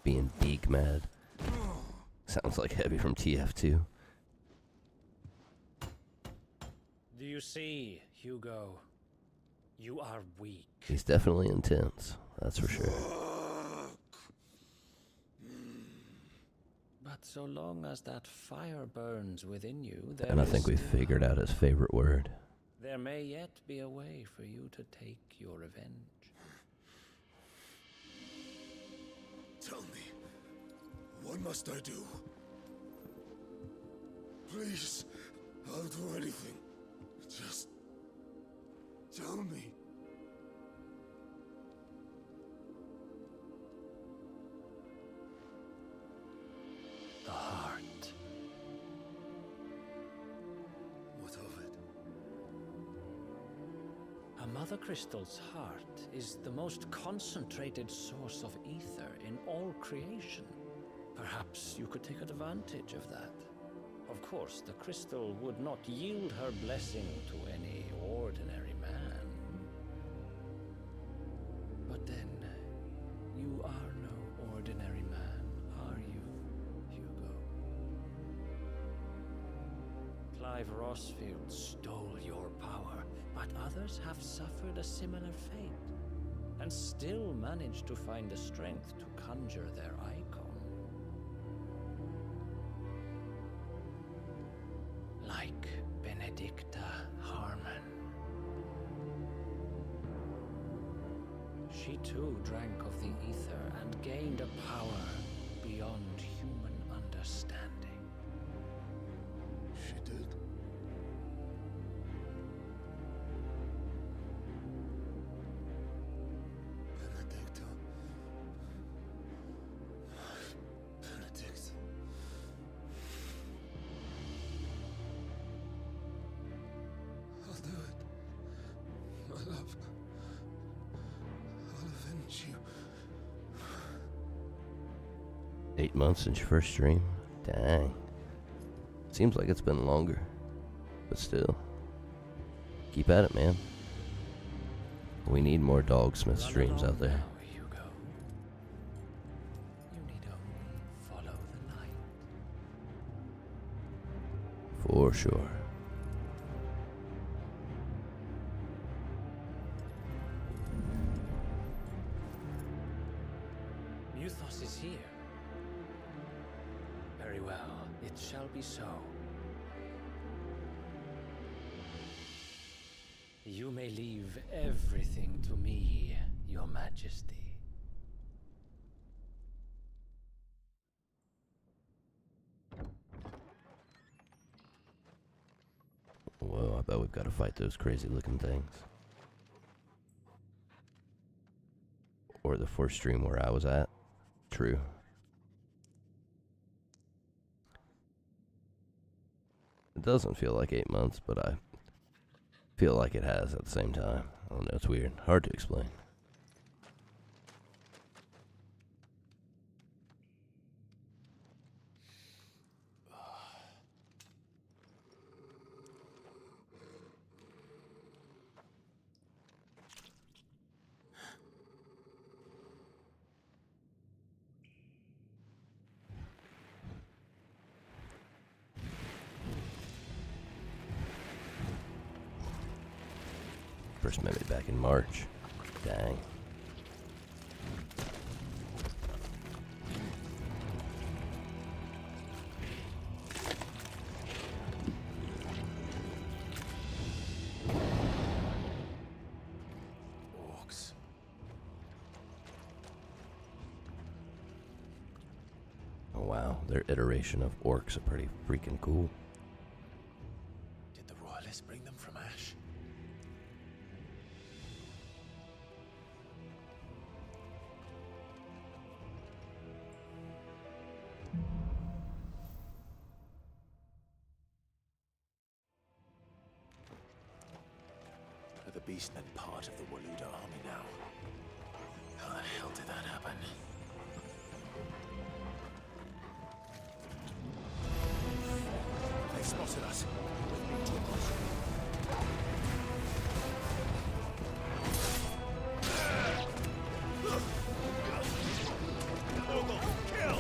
Being beak mad. Sounds like Heavy from TF2. Do you see, Hugo? You are weak. He's definitely intense, that's for sure. But so long as that fire burns within you, And I think we figured out his favorite word. there may yet be a way for you to take your revenge. Tell me, what must I do? Please, I'll do anything. Just tell me. The heart. What of it? A mother crystal's heart is the most concentrated source of ether in all creation. Perhaps you could take advantage of that. Of course, the crystal would not yield her blessing to any ordinary man. But then, you are no ordinary man, are you, Hugo? Clive Rossfield stole your power, but others have suffered a similar fate, and still managed to find the strength to conjure their icon. Like Benedicta Harmon. She too drank of the ether and gained a power beyond human understanding. She did. Benedicta. Benedict. I'll do it. My love. I'll avenge you. 8 months since your first stream? Dang. Seems like it's been longer. But still. Keep at it, man. We need more Dogsmith streams out there. Hugo. You need only follow the light. For sure. Muthos is here. Very well, it shall be so. You may leave everything to me, Your Majesty. Whoa, I bet we've got to fight those crazy looking things. Or the first stream where I was at. True. It doesn't feel like 8 months, but I feel like it has at the same time. I don't know, it's weird. Hard to explain. First met me back in March. Dang. Orcs. Oh wow. Wow, their iteration of orcs are pretty freaking cool. Did the royalists bring them from Ash? Are the beastmen part of the Waluda army now? How the hell did that happen? They spotted us. Kill!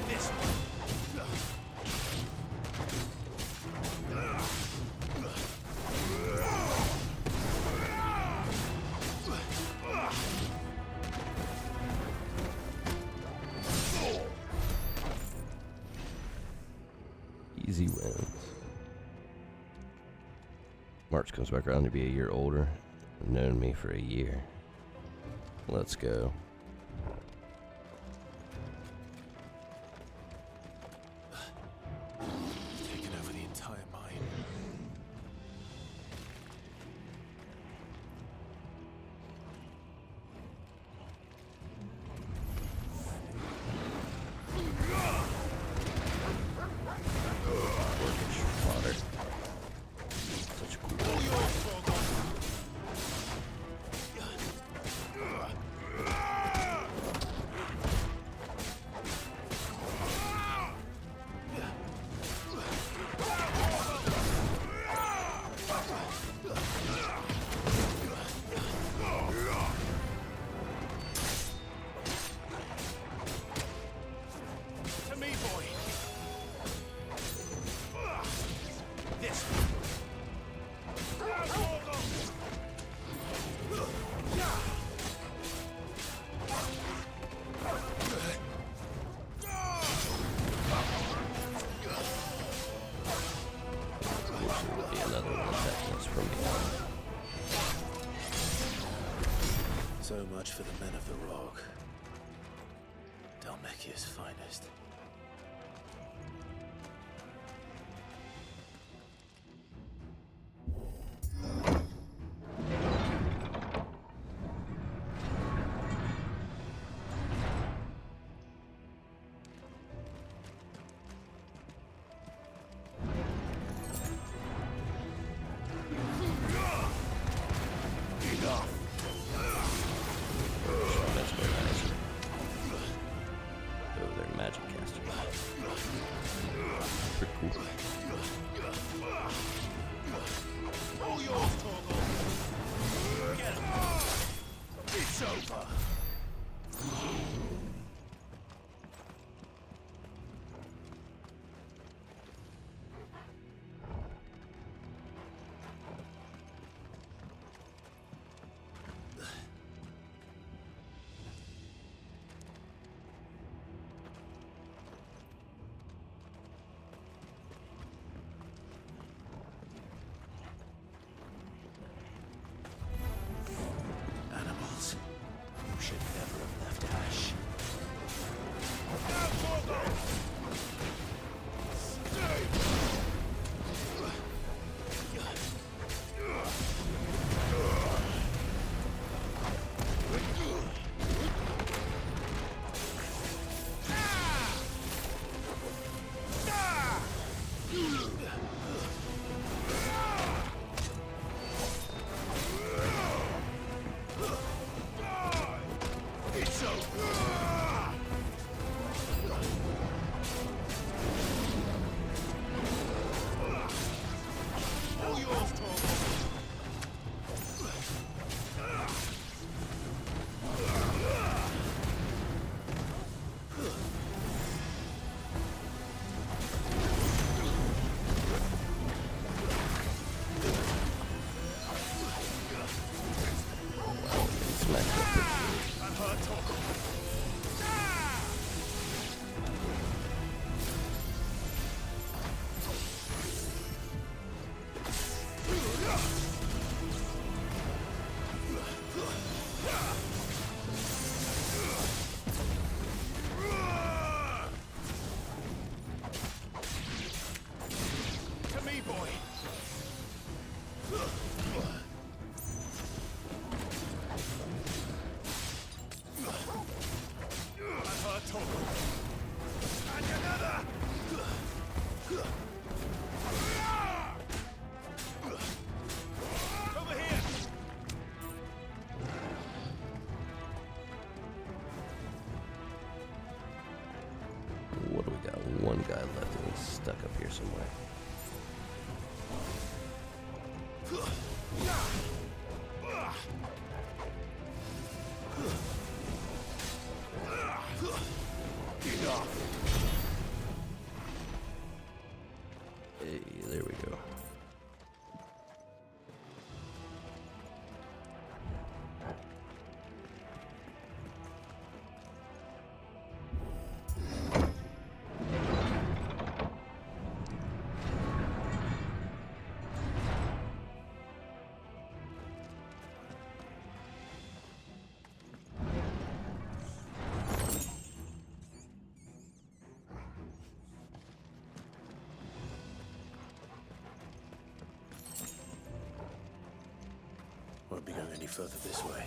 This one. Easy wins. March comes back around to be a year older. Known me for a year. Let's go. Taken over the entire mine. Orcish fodder. Such cool. To me, boy. This. Will be another one attacking us from behind. So much for the men of the Rock. Dalmekia's finest. That's very nice. Oh, they're magic casters. Pretty cool. All yours, Torgal. Get him. It's over. Animals. You should never have left Ash. It's over. boy. I've heard talk. And another. Over here. What do we got? One guy left and he's stuck up here somewhere. Hey, there we go. Won't be going any further this way.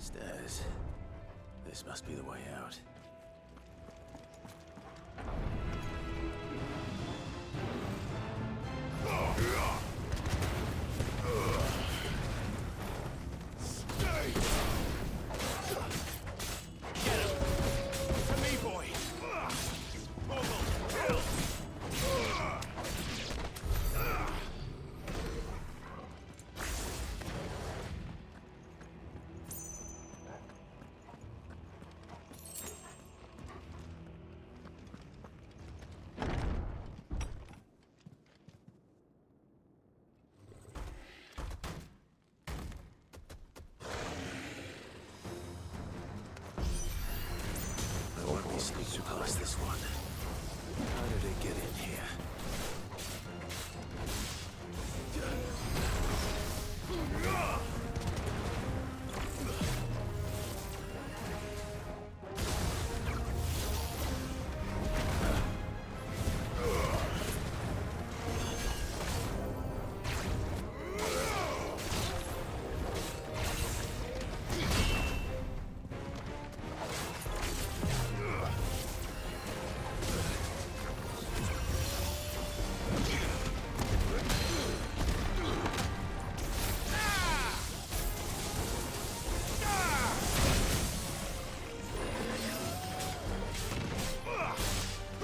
Stairs. This must be the way out. To me, boy. Kill. I won't be sneaking past this one. How did it get in here?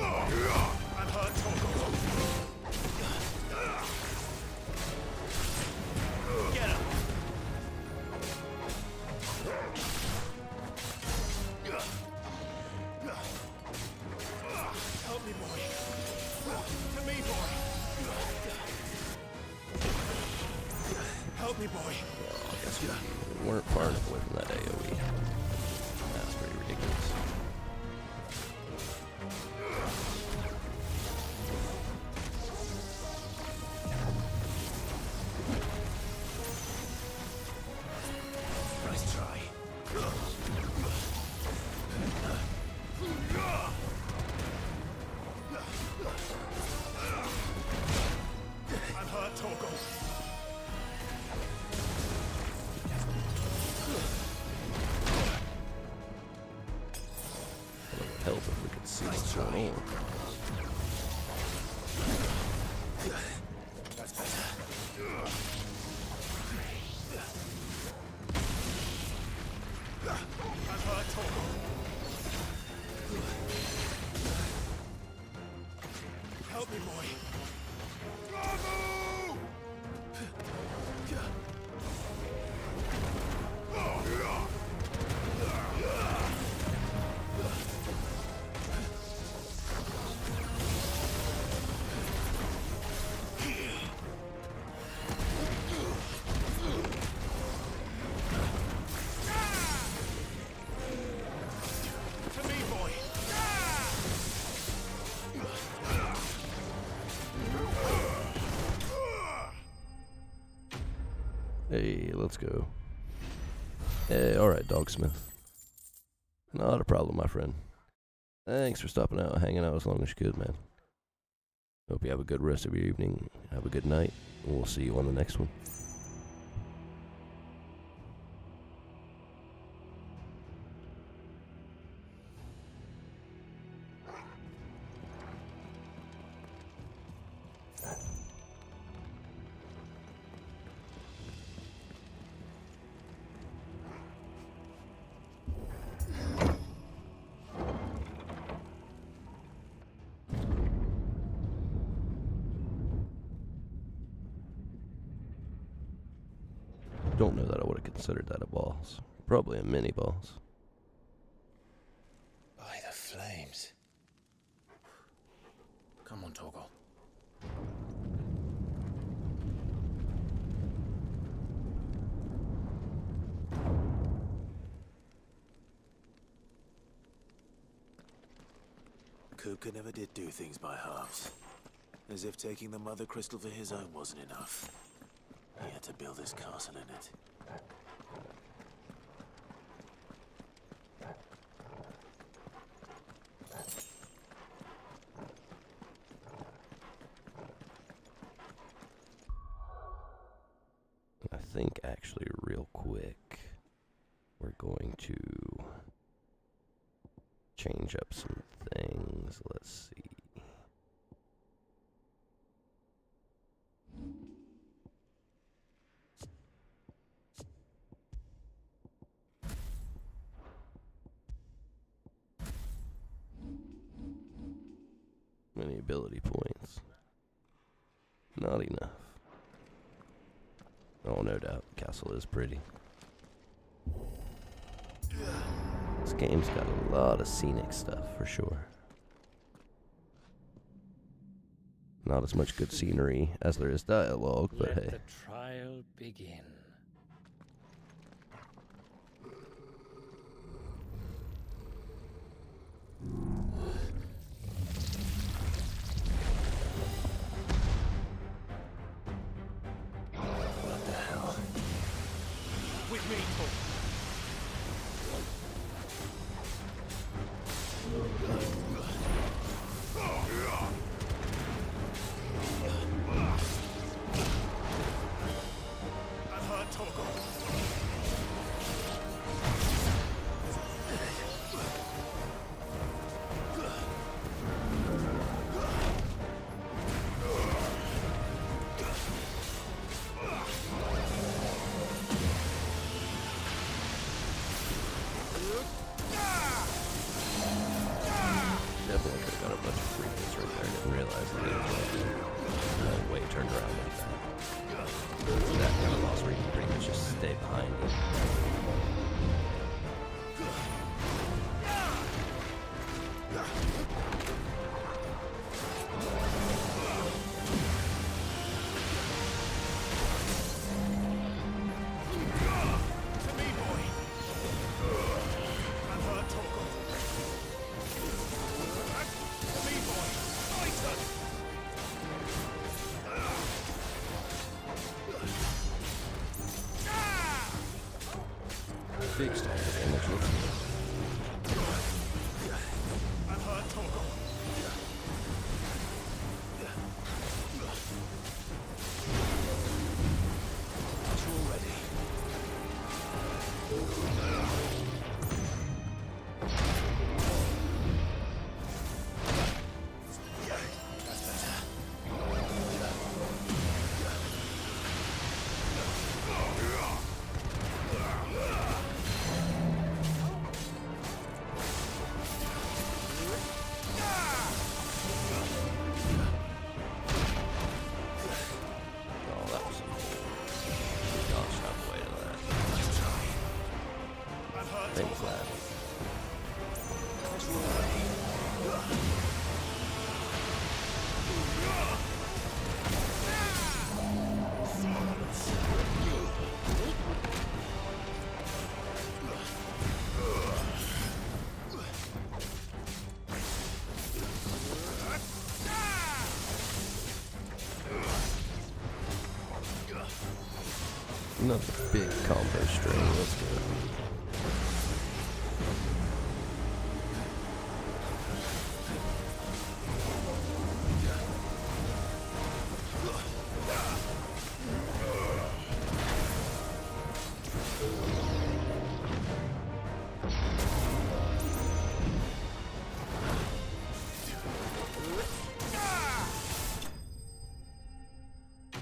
I've heard talk. Get him. Help me, boy. To me, boy. Help me, boy. Well, I guess we weren't far enough away from that AoE. That's pretty ridiculous. Nice try. I've heard talk. It would help if we could see what's going on. That's better. I've heard talk. Help me, boy. Bravo! To me, boy. Hey, let's go. Hey, alright, Dogsmith. Not a problem, my friend. Thanks for stopping out, hanging out as long as you could, man. Hope you have a good rest of your evening. Have a good night, and we'll see you on the next one. Don't know that I would have considered that a boss. Probably a mini boss. By the flames. Come on, Torgal. Kupka never did do things by halves. As if taking the Mother Crystal for his own wasn't enough. He had to build his castle in it. I think actually real quick, we're going to change up some things. Let's see. Many ability points. Not enough. Oh, no doubt, the castle is pretty. This game's got a lot of scenic stuff, for sure. Not as much good scenery as there is dialogue, but hey. Let the trial begin. What the hell? With me, Tor. I've heard Torgal. Definitely could have got a bunch of free hits right there. I didn't realize that it was way turned around like that. That kind of boss where you can pretty much just stay behind it. To me, boy. I've heard Torgal. To me, boy. Fighter. Big style damage. Looks I've heard Torgal. Aren't you all ready? That's better. Oh, that was some gosh, not the way to that. I've heard Thanks, Torgal. lad. Another big combo string. Let's go.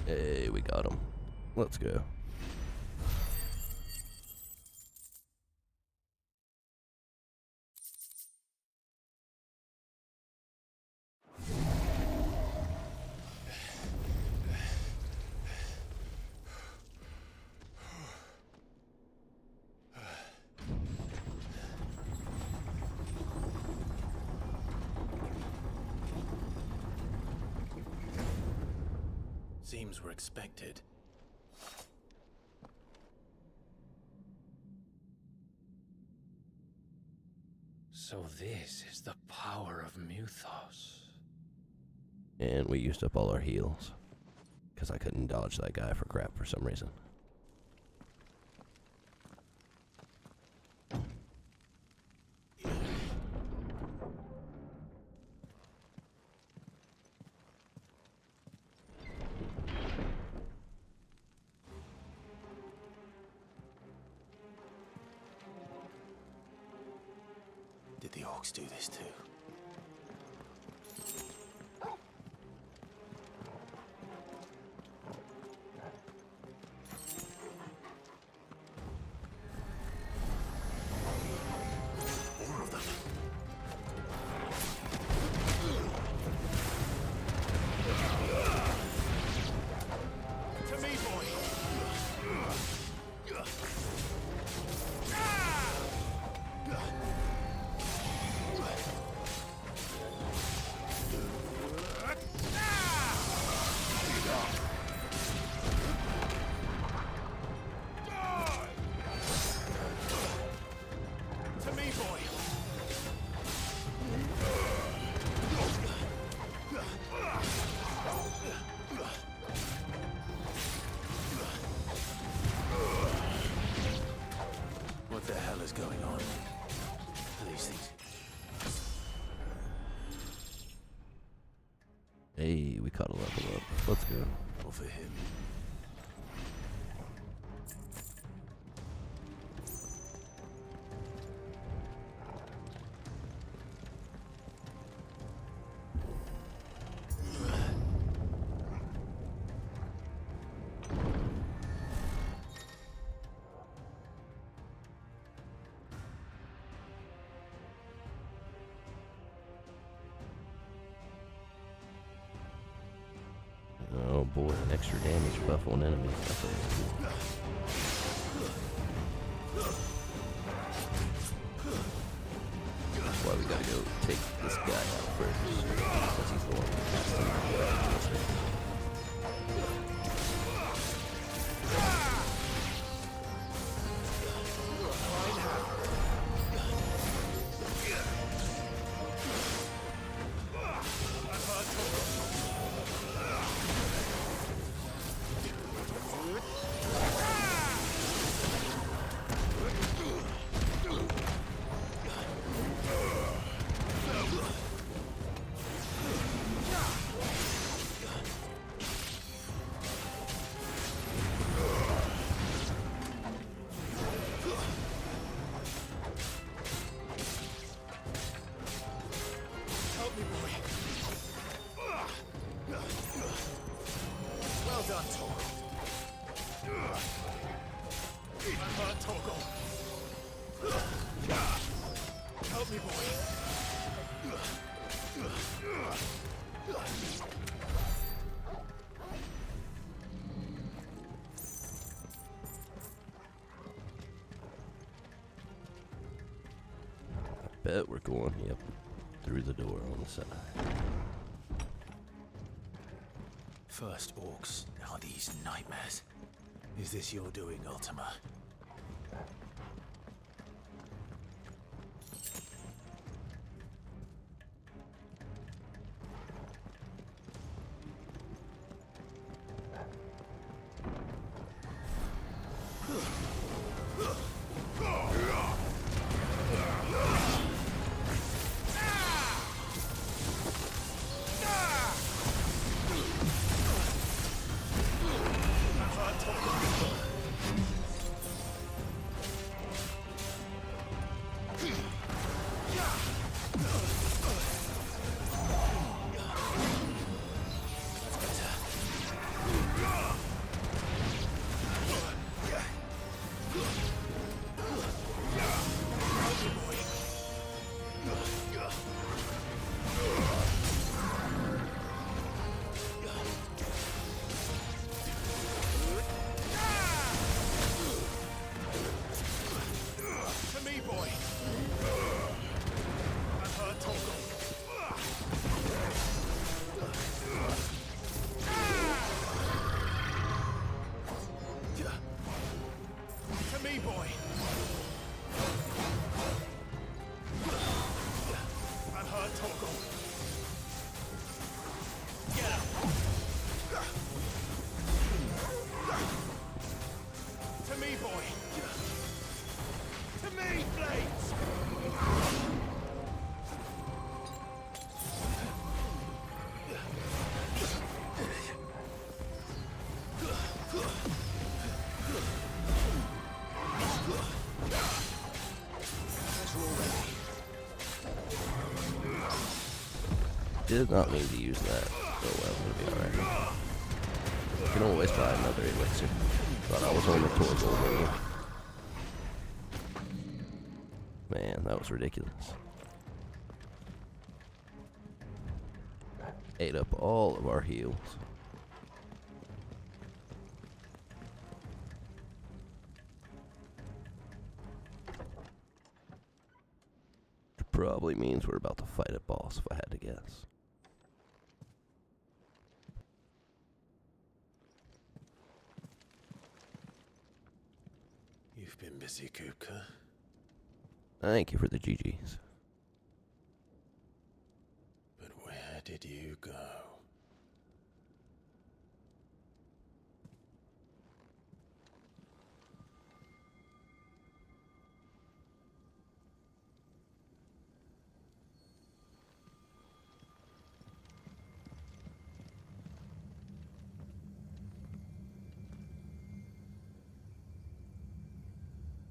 Hey, we got him. Let's go. Seems we're expected. So this is the power of Muthos. And we used up all our heals. Because I couldn't dodge that guy for crap for some reason. Did the orcs do this too? More of them. To me, boy! To me, boy! What the hell is going on? These things. Hey, we caught a level up. Let's go. Or for him. Oh boy, an extra damage buff on enemies. That's always cool. That's why we gotta go take this guy out first. Because he's the one who has to knock it out. Well done, Torgal. I'm hurt, Torgal. Help me, boy. I bet we're going, yep, through the door on the side. First orcs, now these nightmares. Is this your doing, Ultima? To me, boy. Unhurt, Torgal. Get up. To me, boy. To me, Blades. Did not mean to use that. Oh well, it'll be alright. You can always buy another elixir. Thought I was on the Torgal menu. Man, that was ridiculous. Ate up all of our heals. Which probably means we're about to fight a boss, if I had to guess. You've been busy, Kupka. Thank you for the GGs. But where did you go?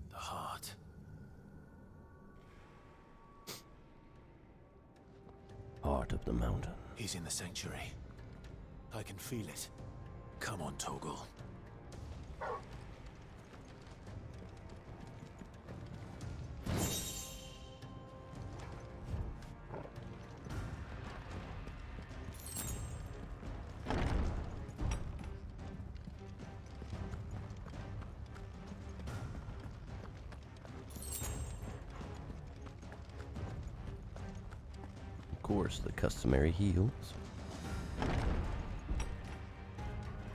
The heart. Heart of the mountain. He's in the sanctuary. I can feel it. Come on, Torgal. Of course, the customary heals.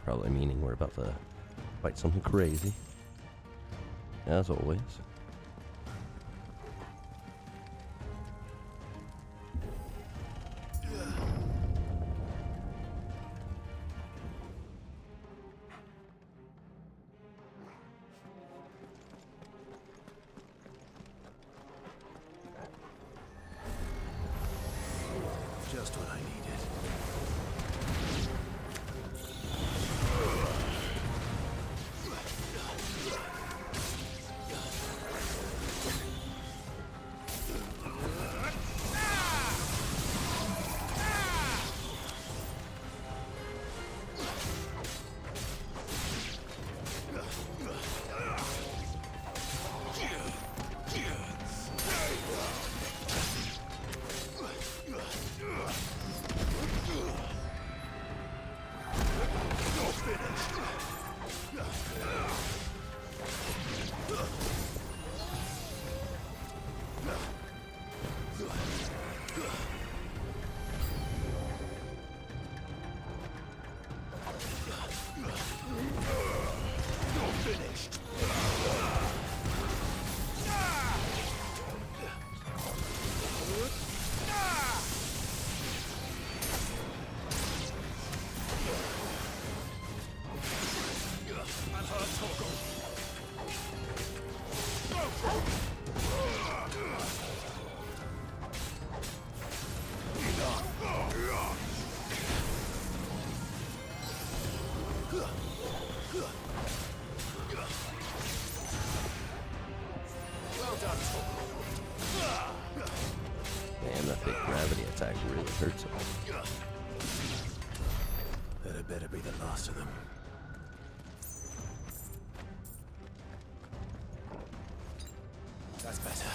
Probably meaning we're about to fight something crazy. As always. Just what I needed. Man, that big gravity attack really hurts him. That had better be the last of them. That's better.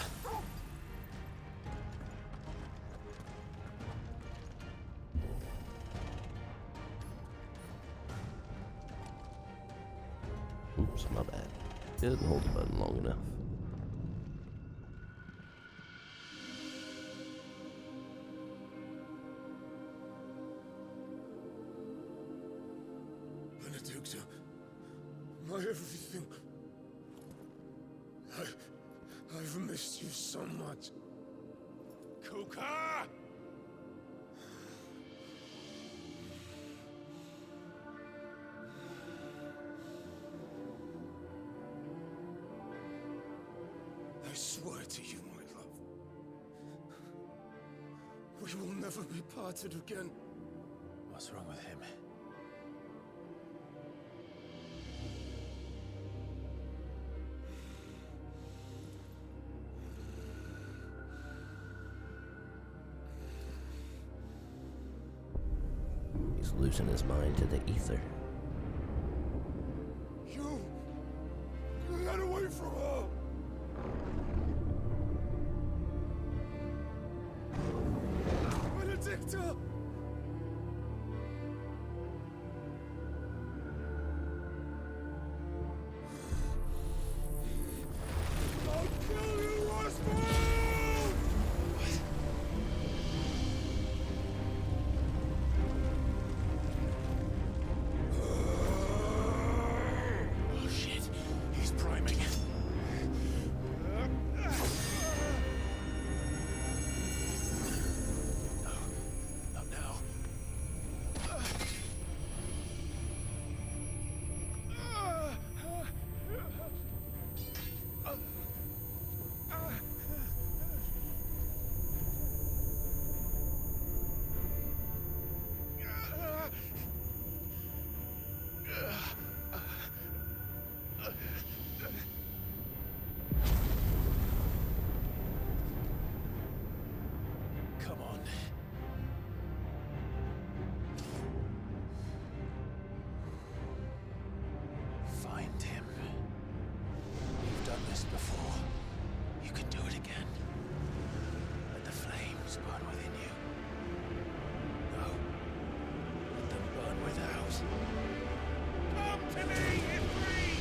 Oops, my bad. Didn't hold the button long enough. Benedicta, my everything. I've missed you so much. Kuka! I swear to you, my love, we will never be parted again. What's wrong with him? He's losing his mind to the ether. You get away from her! Benedicta! I'll kill you, Oswald! Oh shit, he's priming. Not now. Come on. Find him. You've done this before. You can do it again. Let the flames burn within you. No. Let them burn without. Come to me, Ifrit!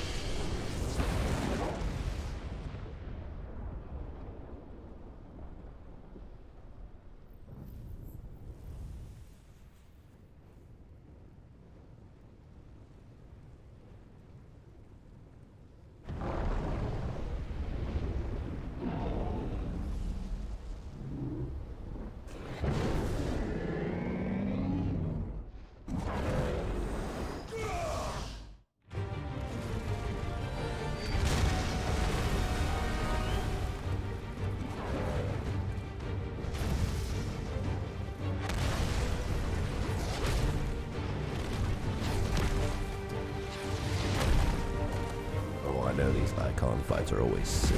Oh, I know these icon fights are always sick.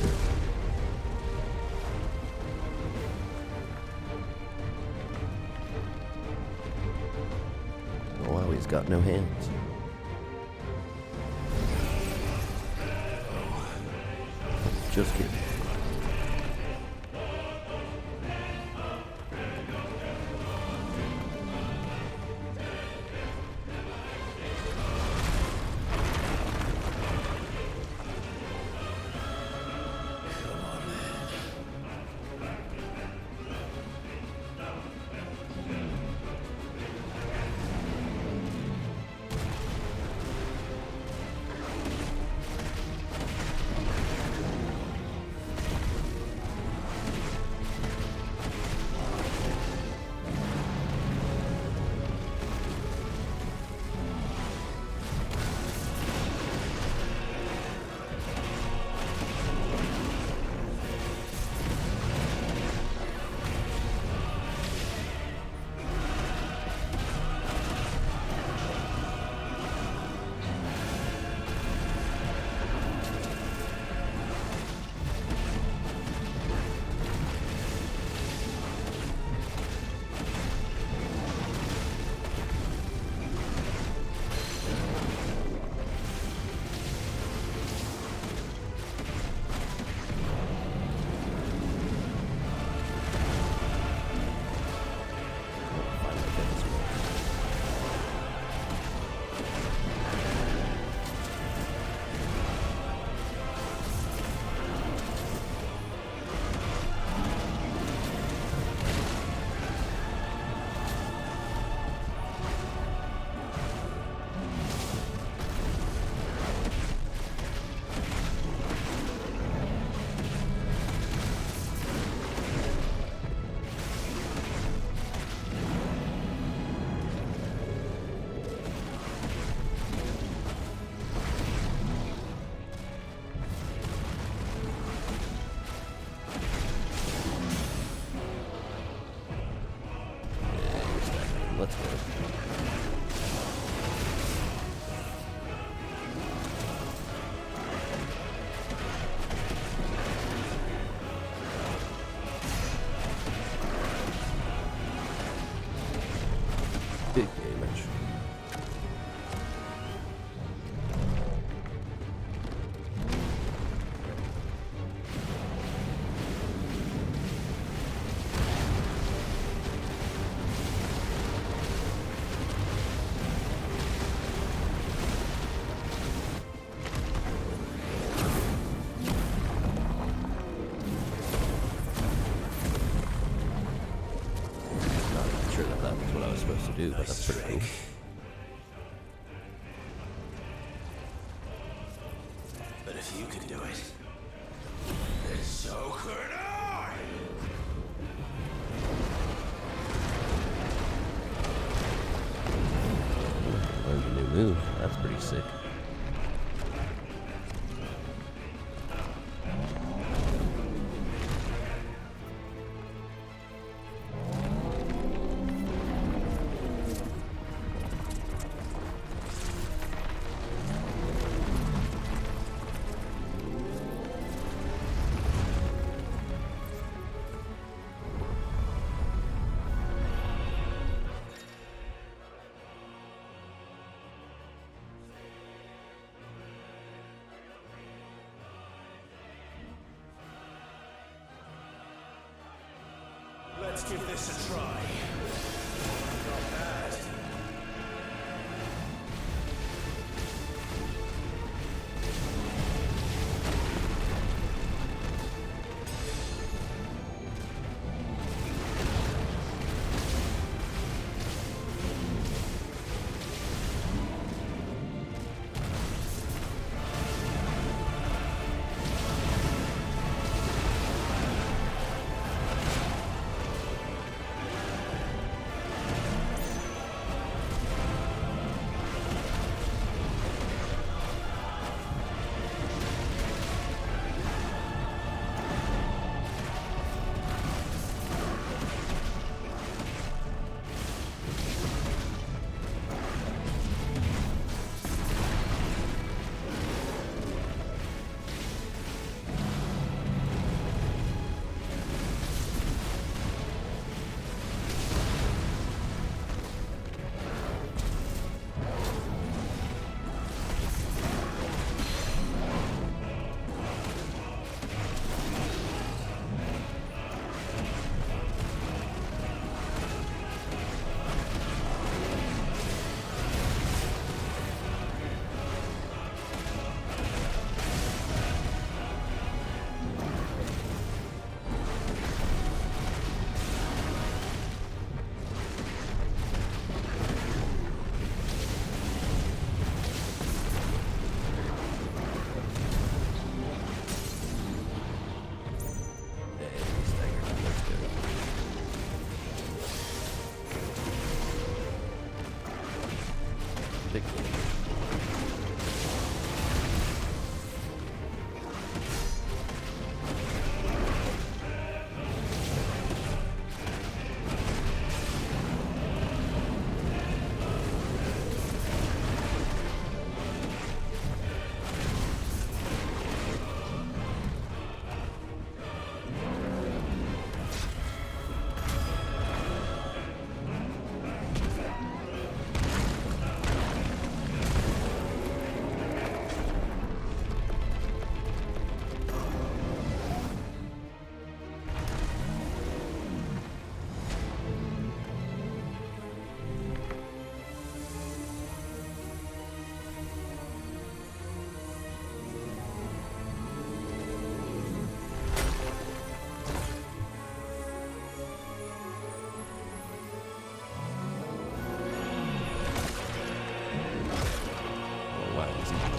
Oh, wow, he's got no hands. Just kidding. do, but that's pretty cool. But if you can do it, then so could I! Learned a new move. That's pretty sick. Let's give this a try. Not bad.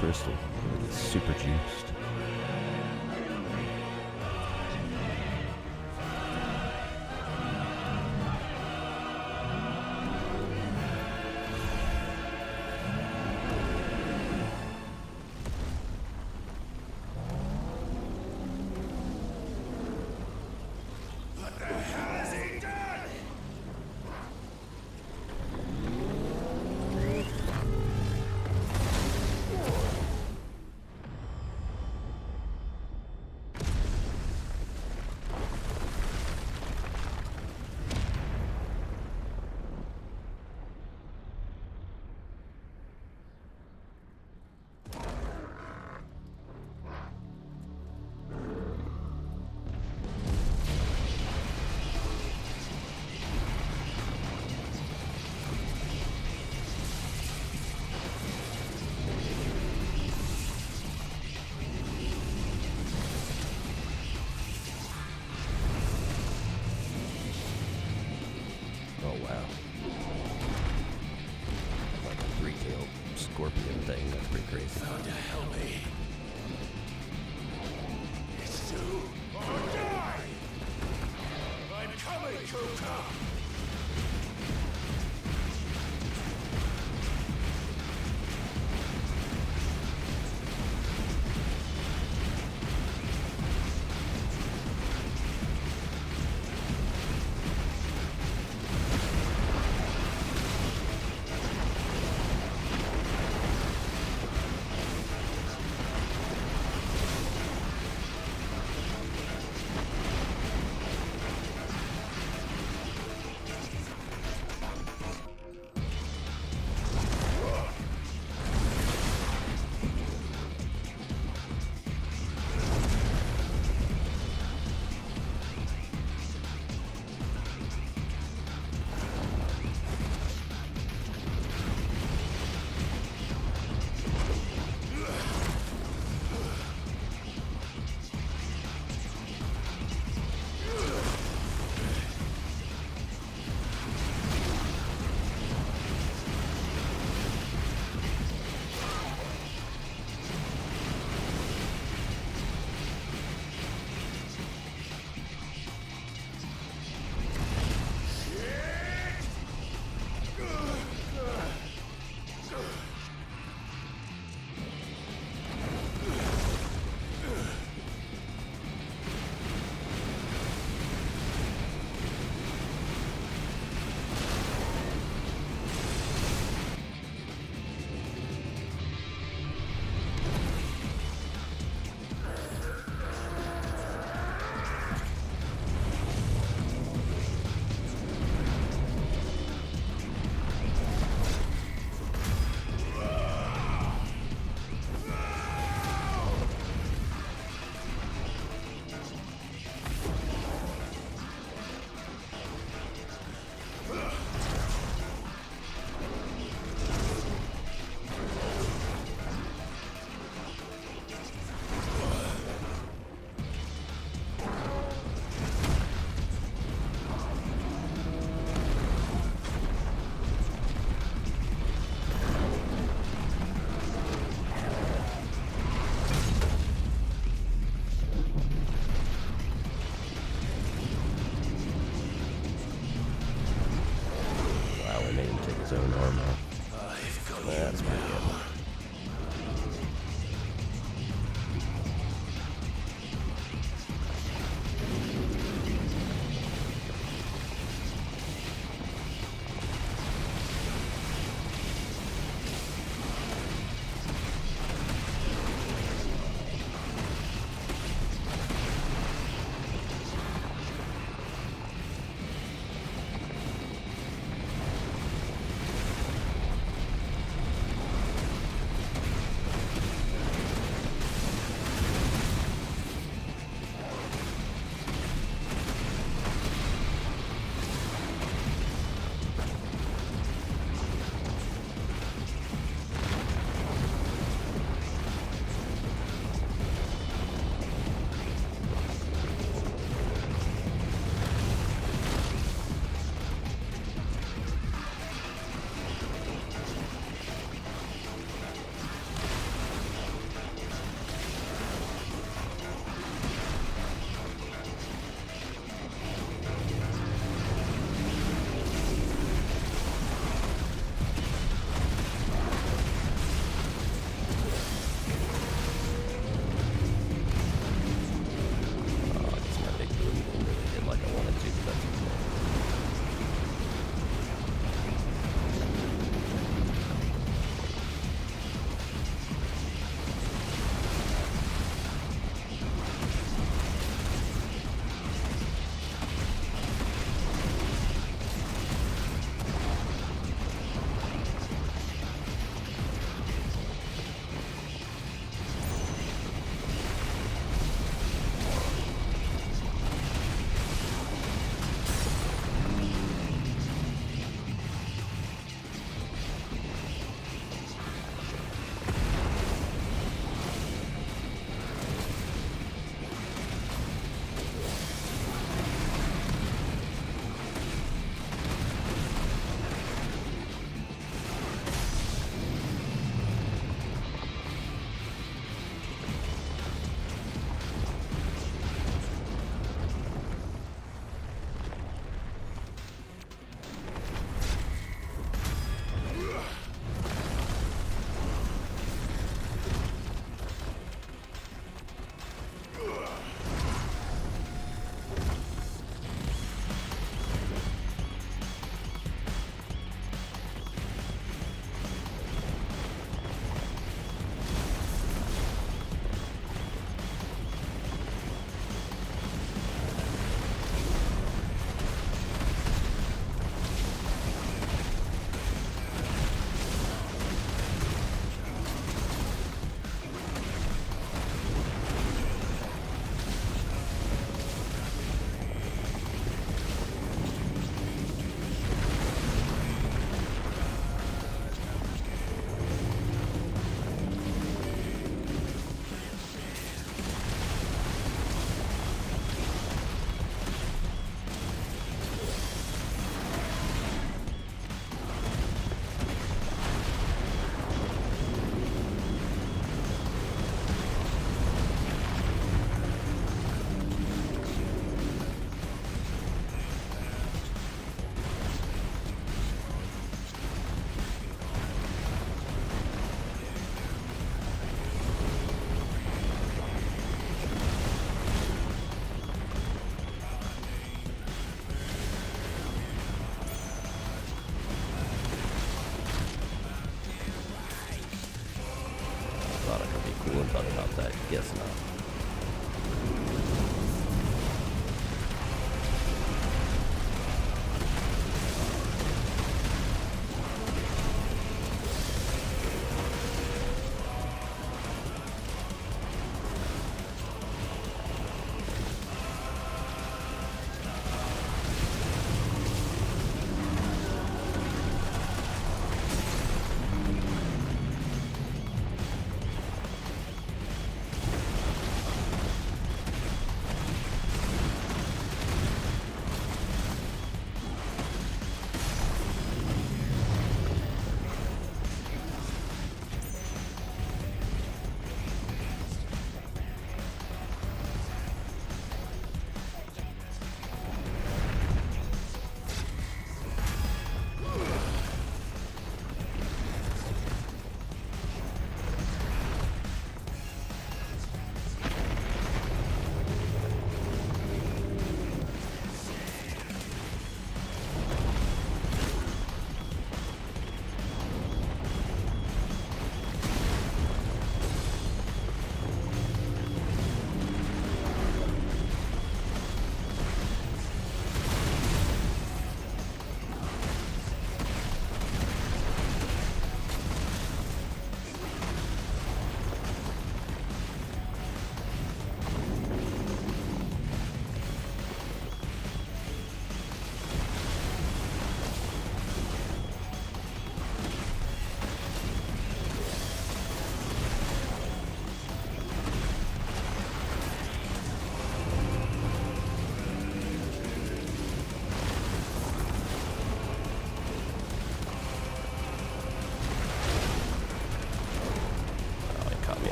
Crystal. It's super juiced. What the hell has he done? Oh wow. scorpion thing. That's pretty crazy. Thunder, help me. It's do or die! I'm coming, Joker!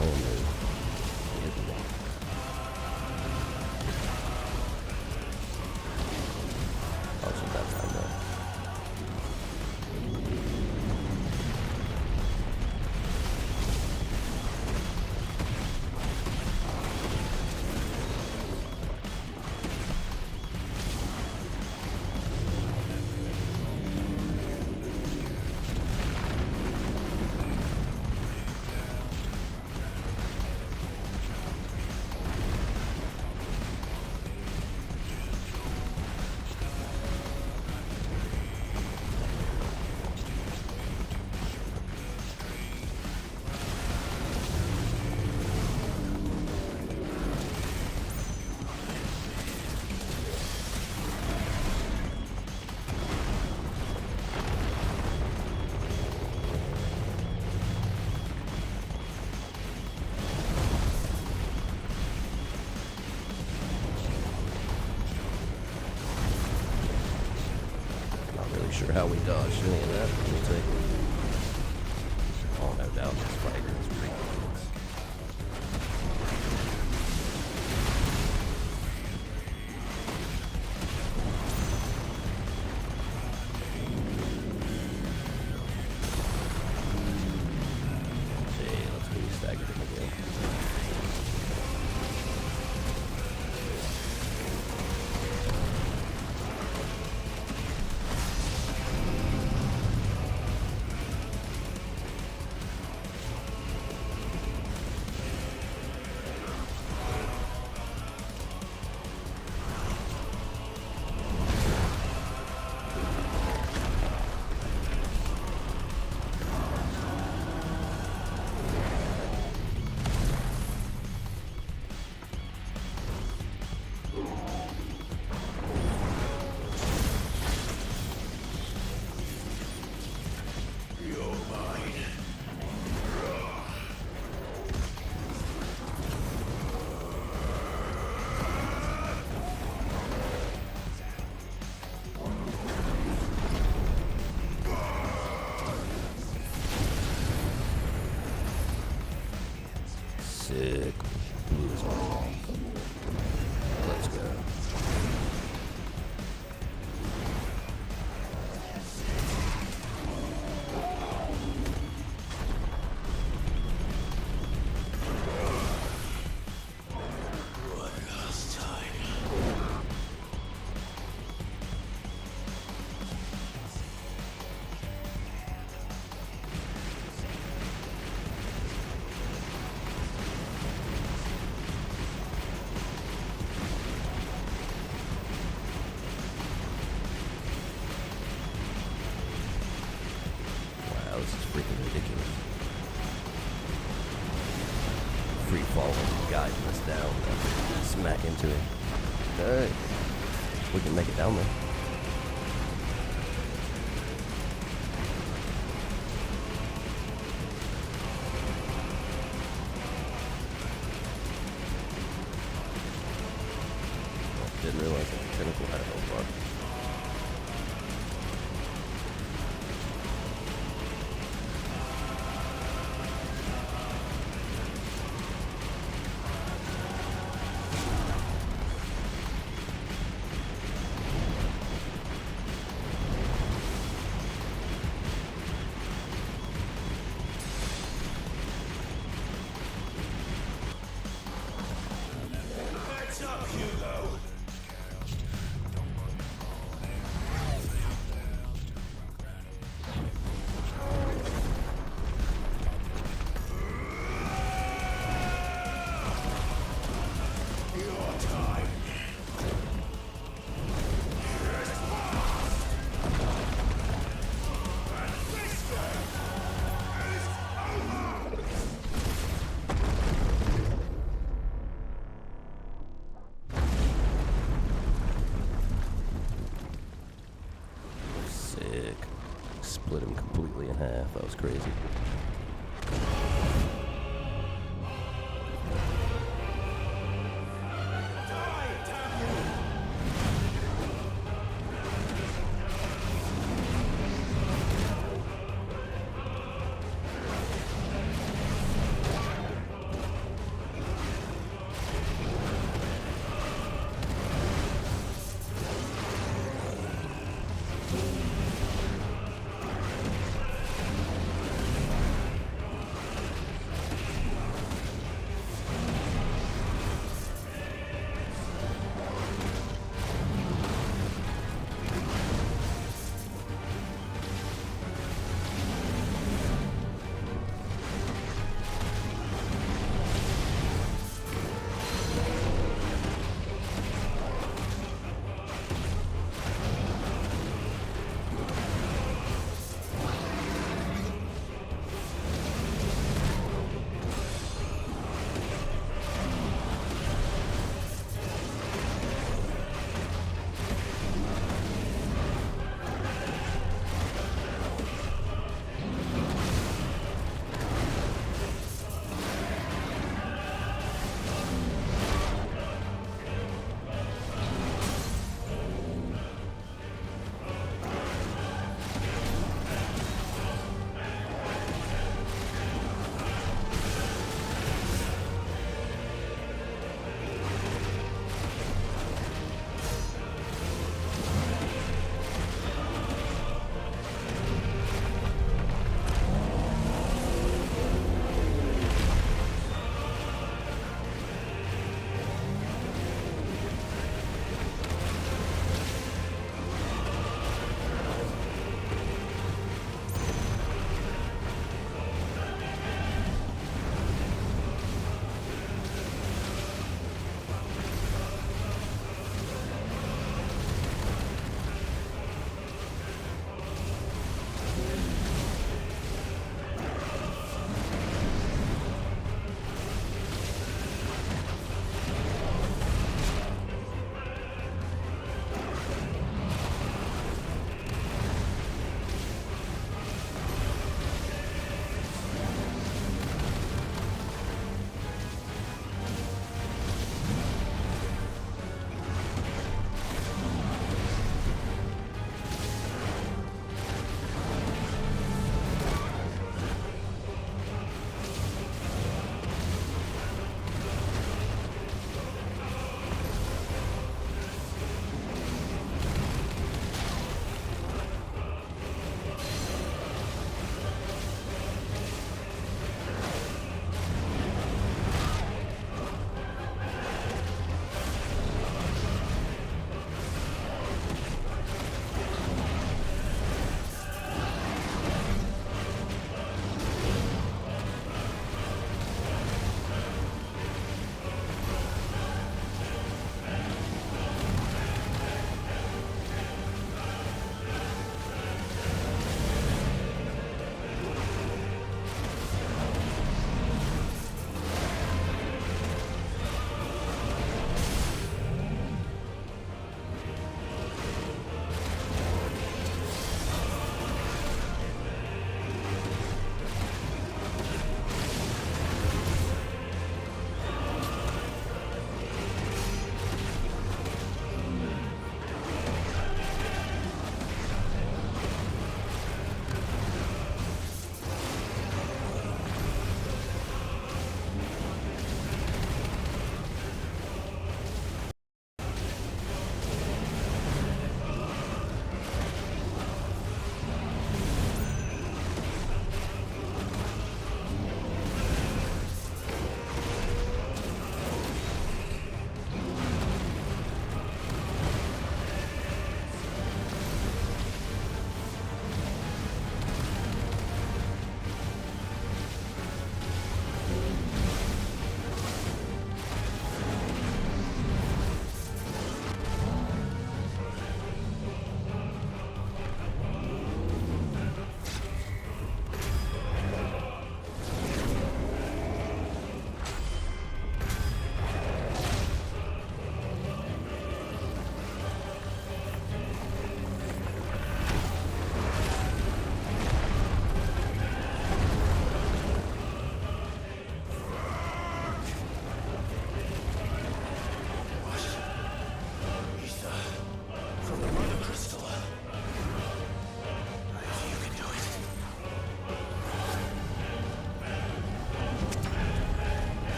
Oh no. Oh, so that's how no. Sure how we dodged any of that. Let me take it. Oh, no doubt this fight is ridiculous. Okay, let's go stagger him again. Sick. Blew his arm off. Let's go. Wow, this is freaking ridiculous. Free falling, guiding us down. Smack into it. Alright. We can make it down there. Didn't realize that the tentacle had a health bar. What's up, Hugo? Sick. Split him completely in half. That was crazy.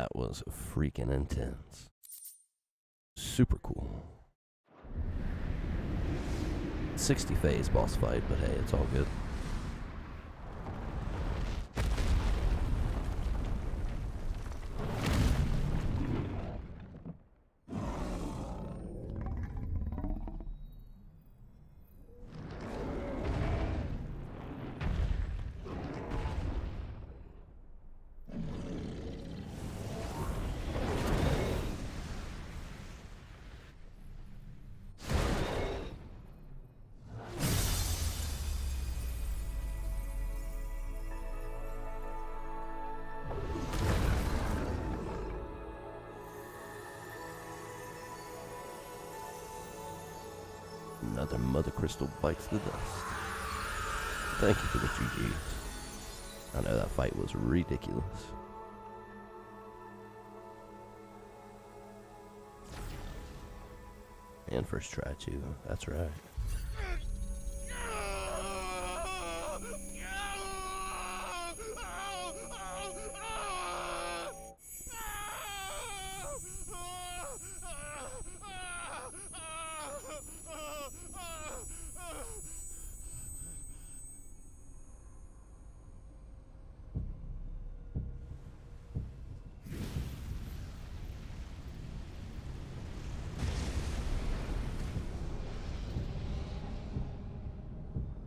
That was freaking intense. Super cool. 60 phase boss fight, but hey, it's all good. Another mother crystal bites the dust. Thank you for the GGs. I know that fight was ridiculous. And first try too, that's right.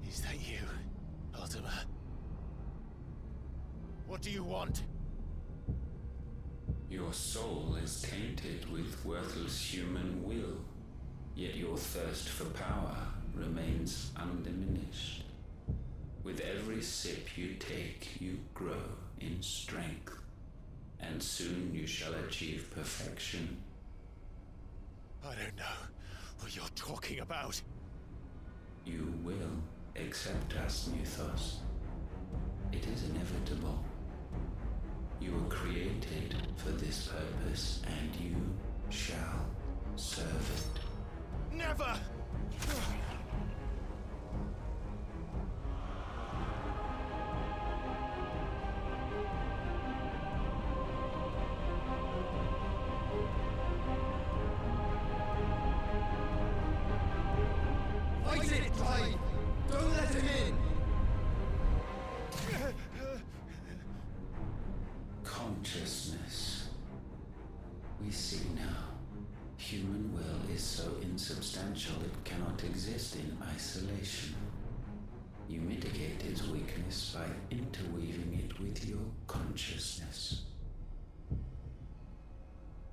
Is that you, Ultima? What do you want? Your soul is tainted with worthless human will, yet your thirst for power remains undiminished. With every sip you take, you grow in strength, and soon you shall achieve perfection. I don't know what you're talking about. You will accept us, Mythos. It is inevitable. You were created for this purpose, and you shall serve it. Never! Fight it, Clive! Don't let him in! Consciousness. We see now. Human will is so insubstantial it cannot exist in isolation. You mitigate its weakness by interweaving it with your consciousness.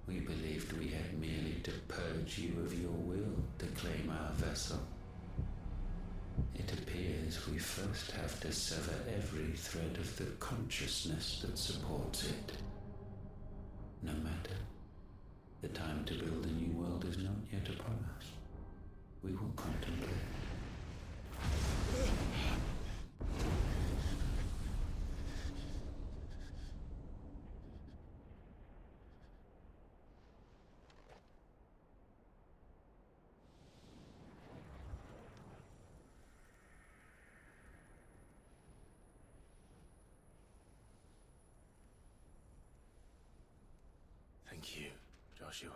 We believed we had merely to purge you of your will to claim our vessel. It appears we first have to sever every thread of the consciousness that supports it. No matter. The time to build a new world is not yet upon us. We will contemplate. Thank you, Joshua.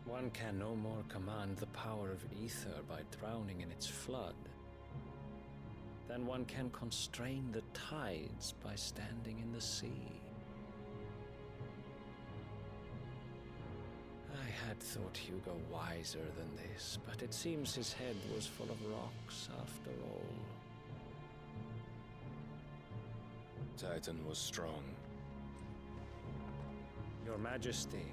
One can no more command the power of ether by drowning in its flood than one can constrain the tides by standing in the sea. I had thought Hugo wiser than this, but it seems his head was full of rocks after all. Titan was strong. Your Majesty.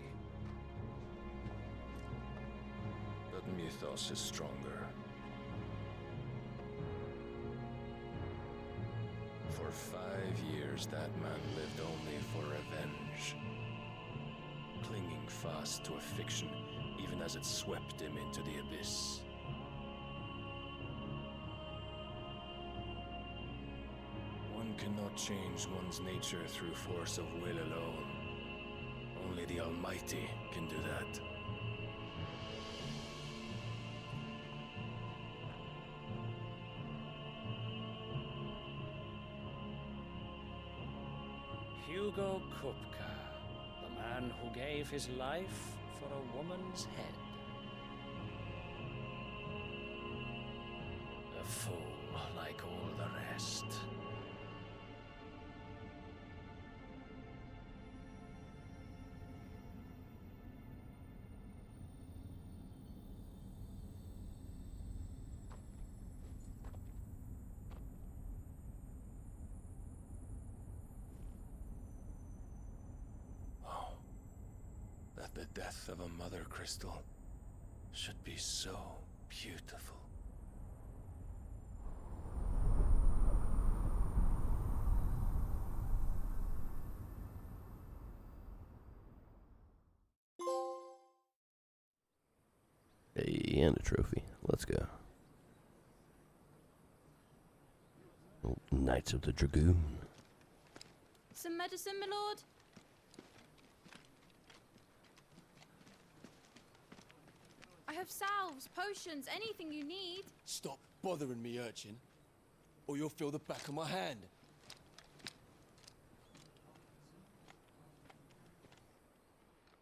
But Mythos is stronger. For 5 years, that man lived only for revenge. Clinging fast to a fiction, even as it swept him into the abyss. One cannot change one's nature through force of will alone. Only the Almighty can do that. Hugo Kupka, the man who gave his life for a woman's head. A fool like all the rest. That the death of a mother crystal should be so beautiful. Hey, and a trophy. Let's go. Knights of the Dragoon. Some medicine, my lord? I have salves, potions, anything you need. Stop bothering me, urchin, or you'll feel the back of my hand.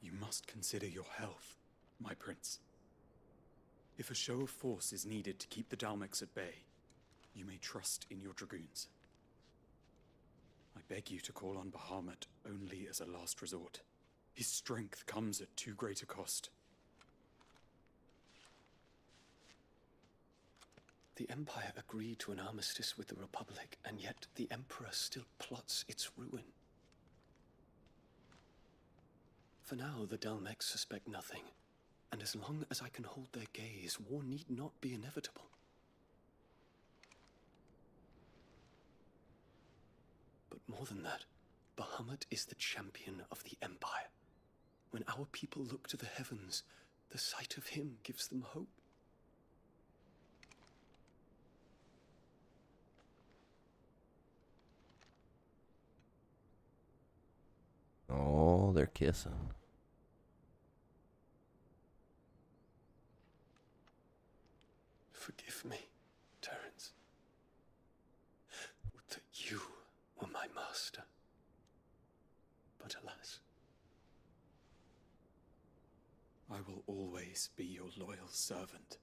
You must consider your health, my prince. If a show of force is needed to keep the Dalmex at bay, you may trust in your dragoons. I beg you to call on Bahamut only as a last resort. His strength comes at too great a cost. The Empire agreed to an armistice with the Republic, and yet the Emperor still plots its ruin. For now, the Dalmex suspect nothing, and as long as I can hold their gaze, war need not be inevitable. But more than that, Bahamut is the champion of the Empire. When our people look to the heavens, the sight of him gives them hope. Oh, they're kissing. Forgive me, Terence. Would that you were my master. But alas. I will always be your loyal servant.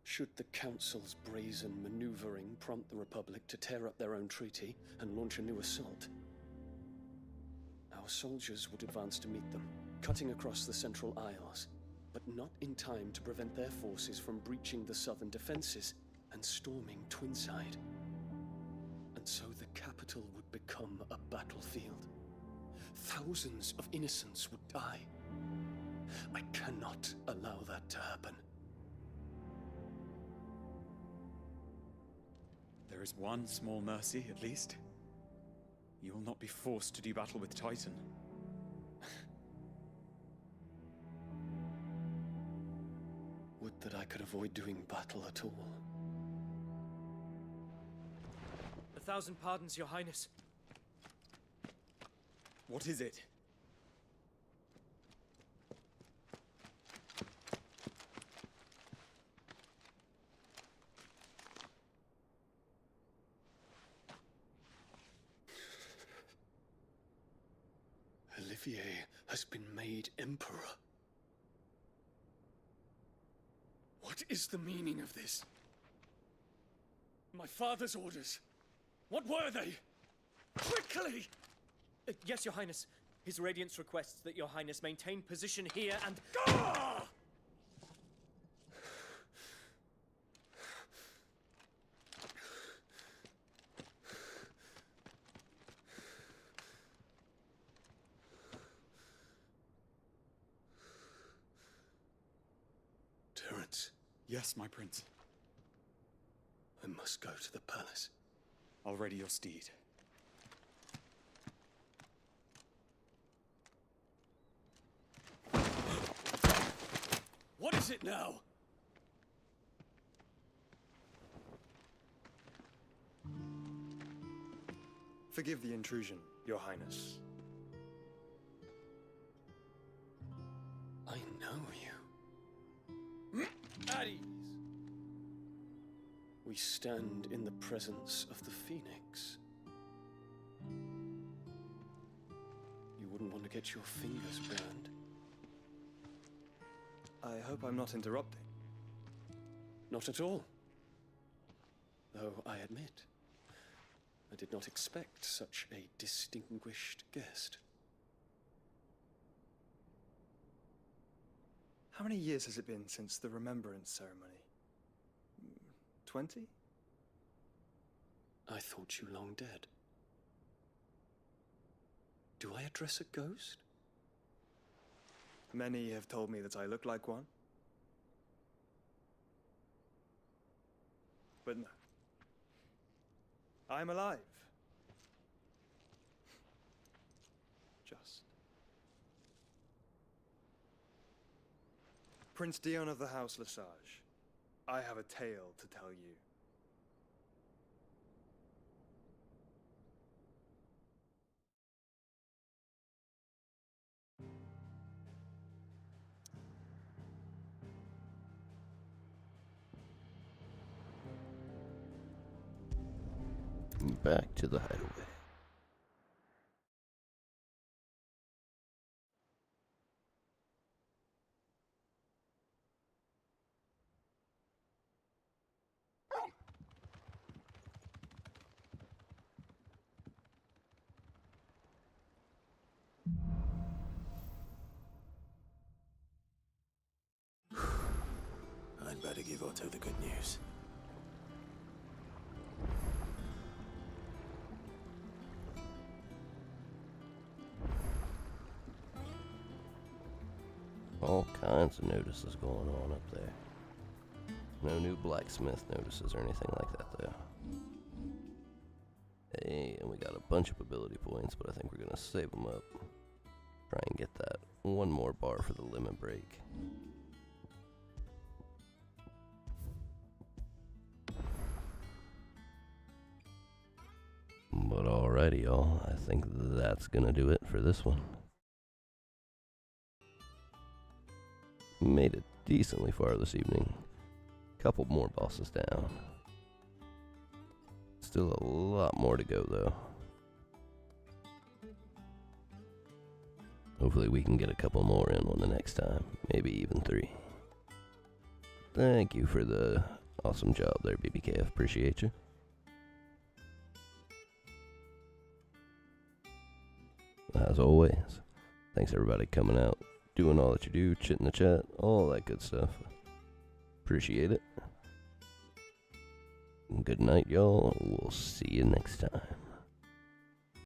Should the Council's brazen maneuvering prompt the Republic to tear up their own treaty and launch a new assault, our soldiers would advance to meet them, cutting across the Central Isles, but not in time to prevent their forces from breaching the southern defenses and storming Twinside. And so the capital would become a battlefield. Thousands of innocents would die. I cannot allow that to happen. There is one small mercy, at least. You will not be forced to do battle with Titan. Would that I could avoid doing battle at all. 1,000 pardons, Your Highness. What is it? Olivier has been made Emperor. What is the meaning of this? My father's orders. What were they? Quickly! Yes, Your Highness. His Radiance requests that Your Highness maintain position here and... Ah! Terence. Yes, my prince. I must go to the palace. I'll ready your steed. is it now? Forgive the intrusion, Your Highness. I know you. At ease. We stand in the presence of the Phoenix. You wouldn't want to get your fingers burned. I hope I'm not interrupting. Not at all. Though I admit, I did not expect such a distinguished guest. How many years has it been since the Remembrance ceremony? 20? I thought you long dead. Do I address a ghost? Many have told me that I look like one. But no. I'm alive. Just. Prince Dion of the House Lesage, I have a tale to tell you. Back to the hideaway. I'd better give Otto the good news. All kinds of notices going on up there. No new blacksmith notices or anything like that, though. Hey, and we got a bunch of ability points, but I think we're gonna save them up. Try and get that one more bar for the limit break. But alrighty, y'all. I think that's gonna do it for this one. Made it decently far this evening. Couple more bosses down. Still a lot more to go, though. Hopefully we can get a couple more in on the next time. Maybe even 3. Thank you for the awesome job there, BBKF. Appreciate you. As always, thanks everybody coming out, doing all that you do, chit in the chat, all that good stuff. Appreciate it. Good night, y'all. We'll see you next time.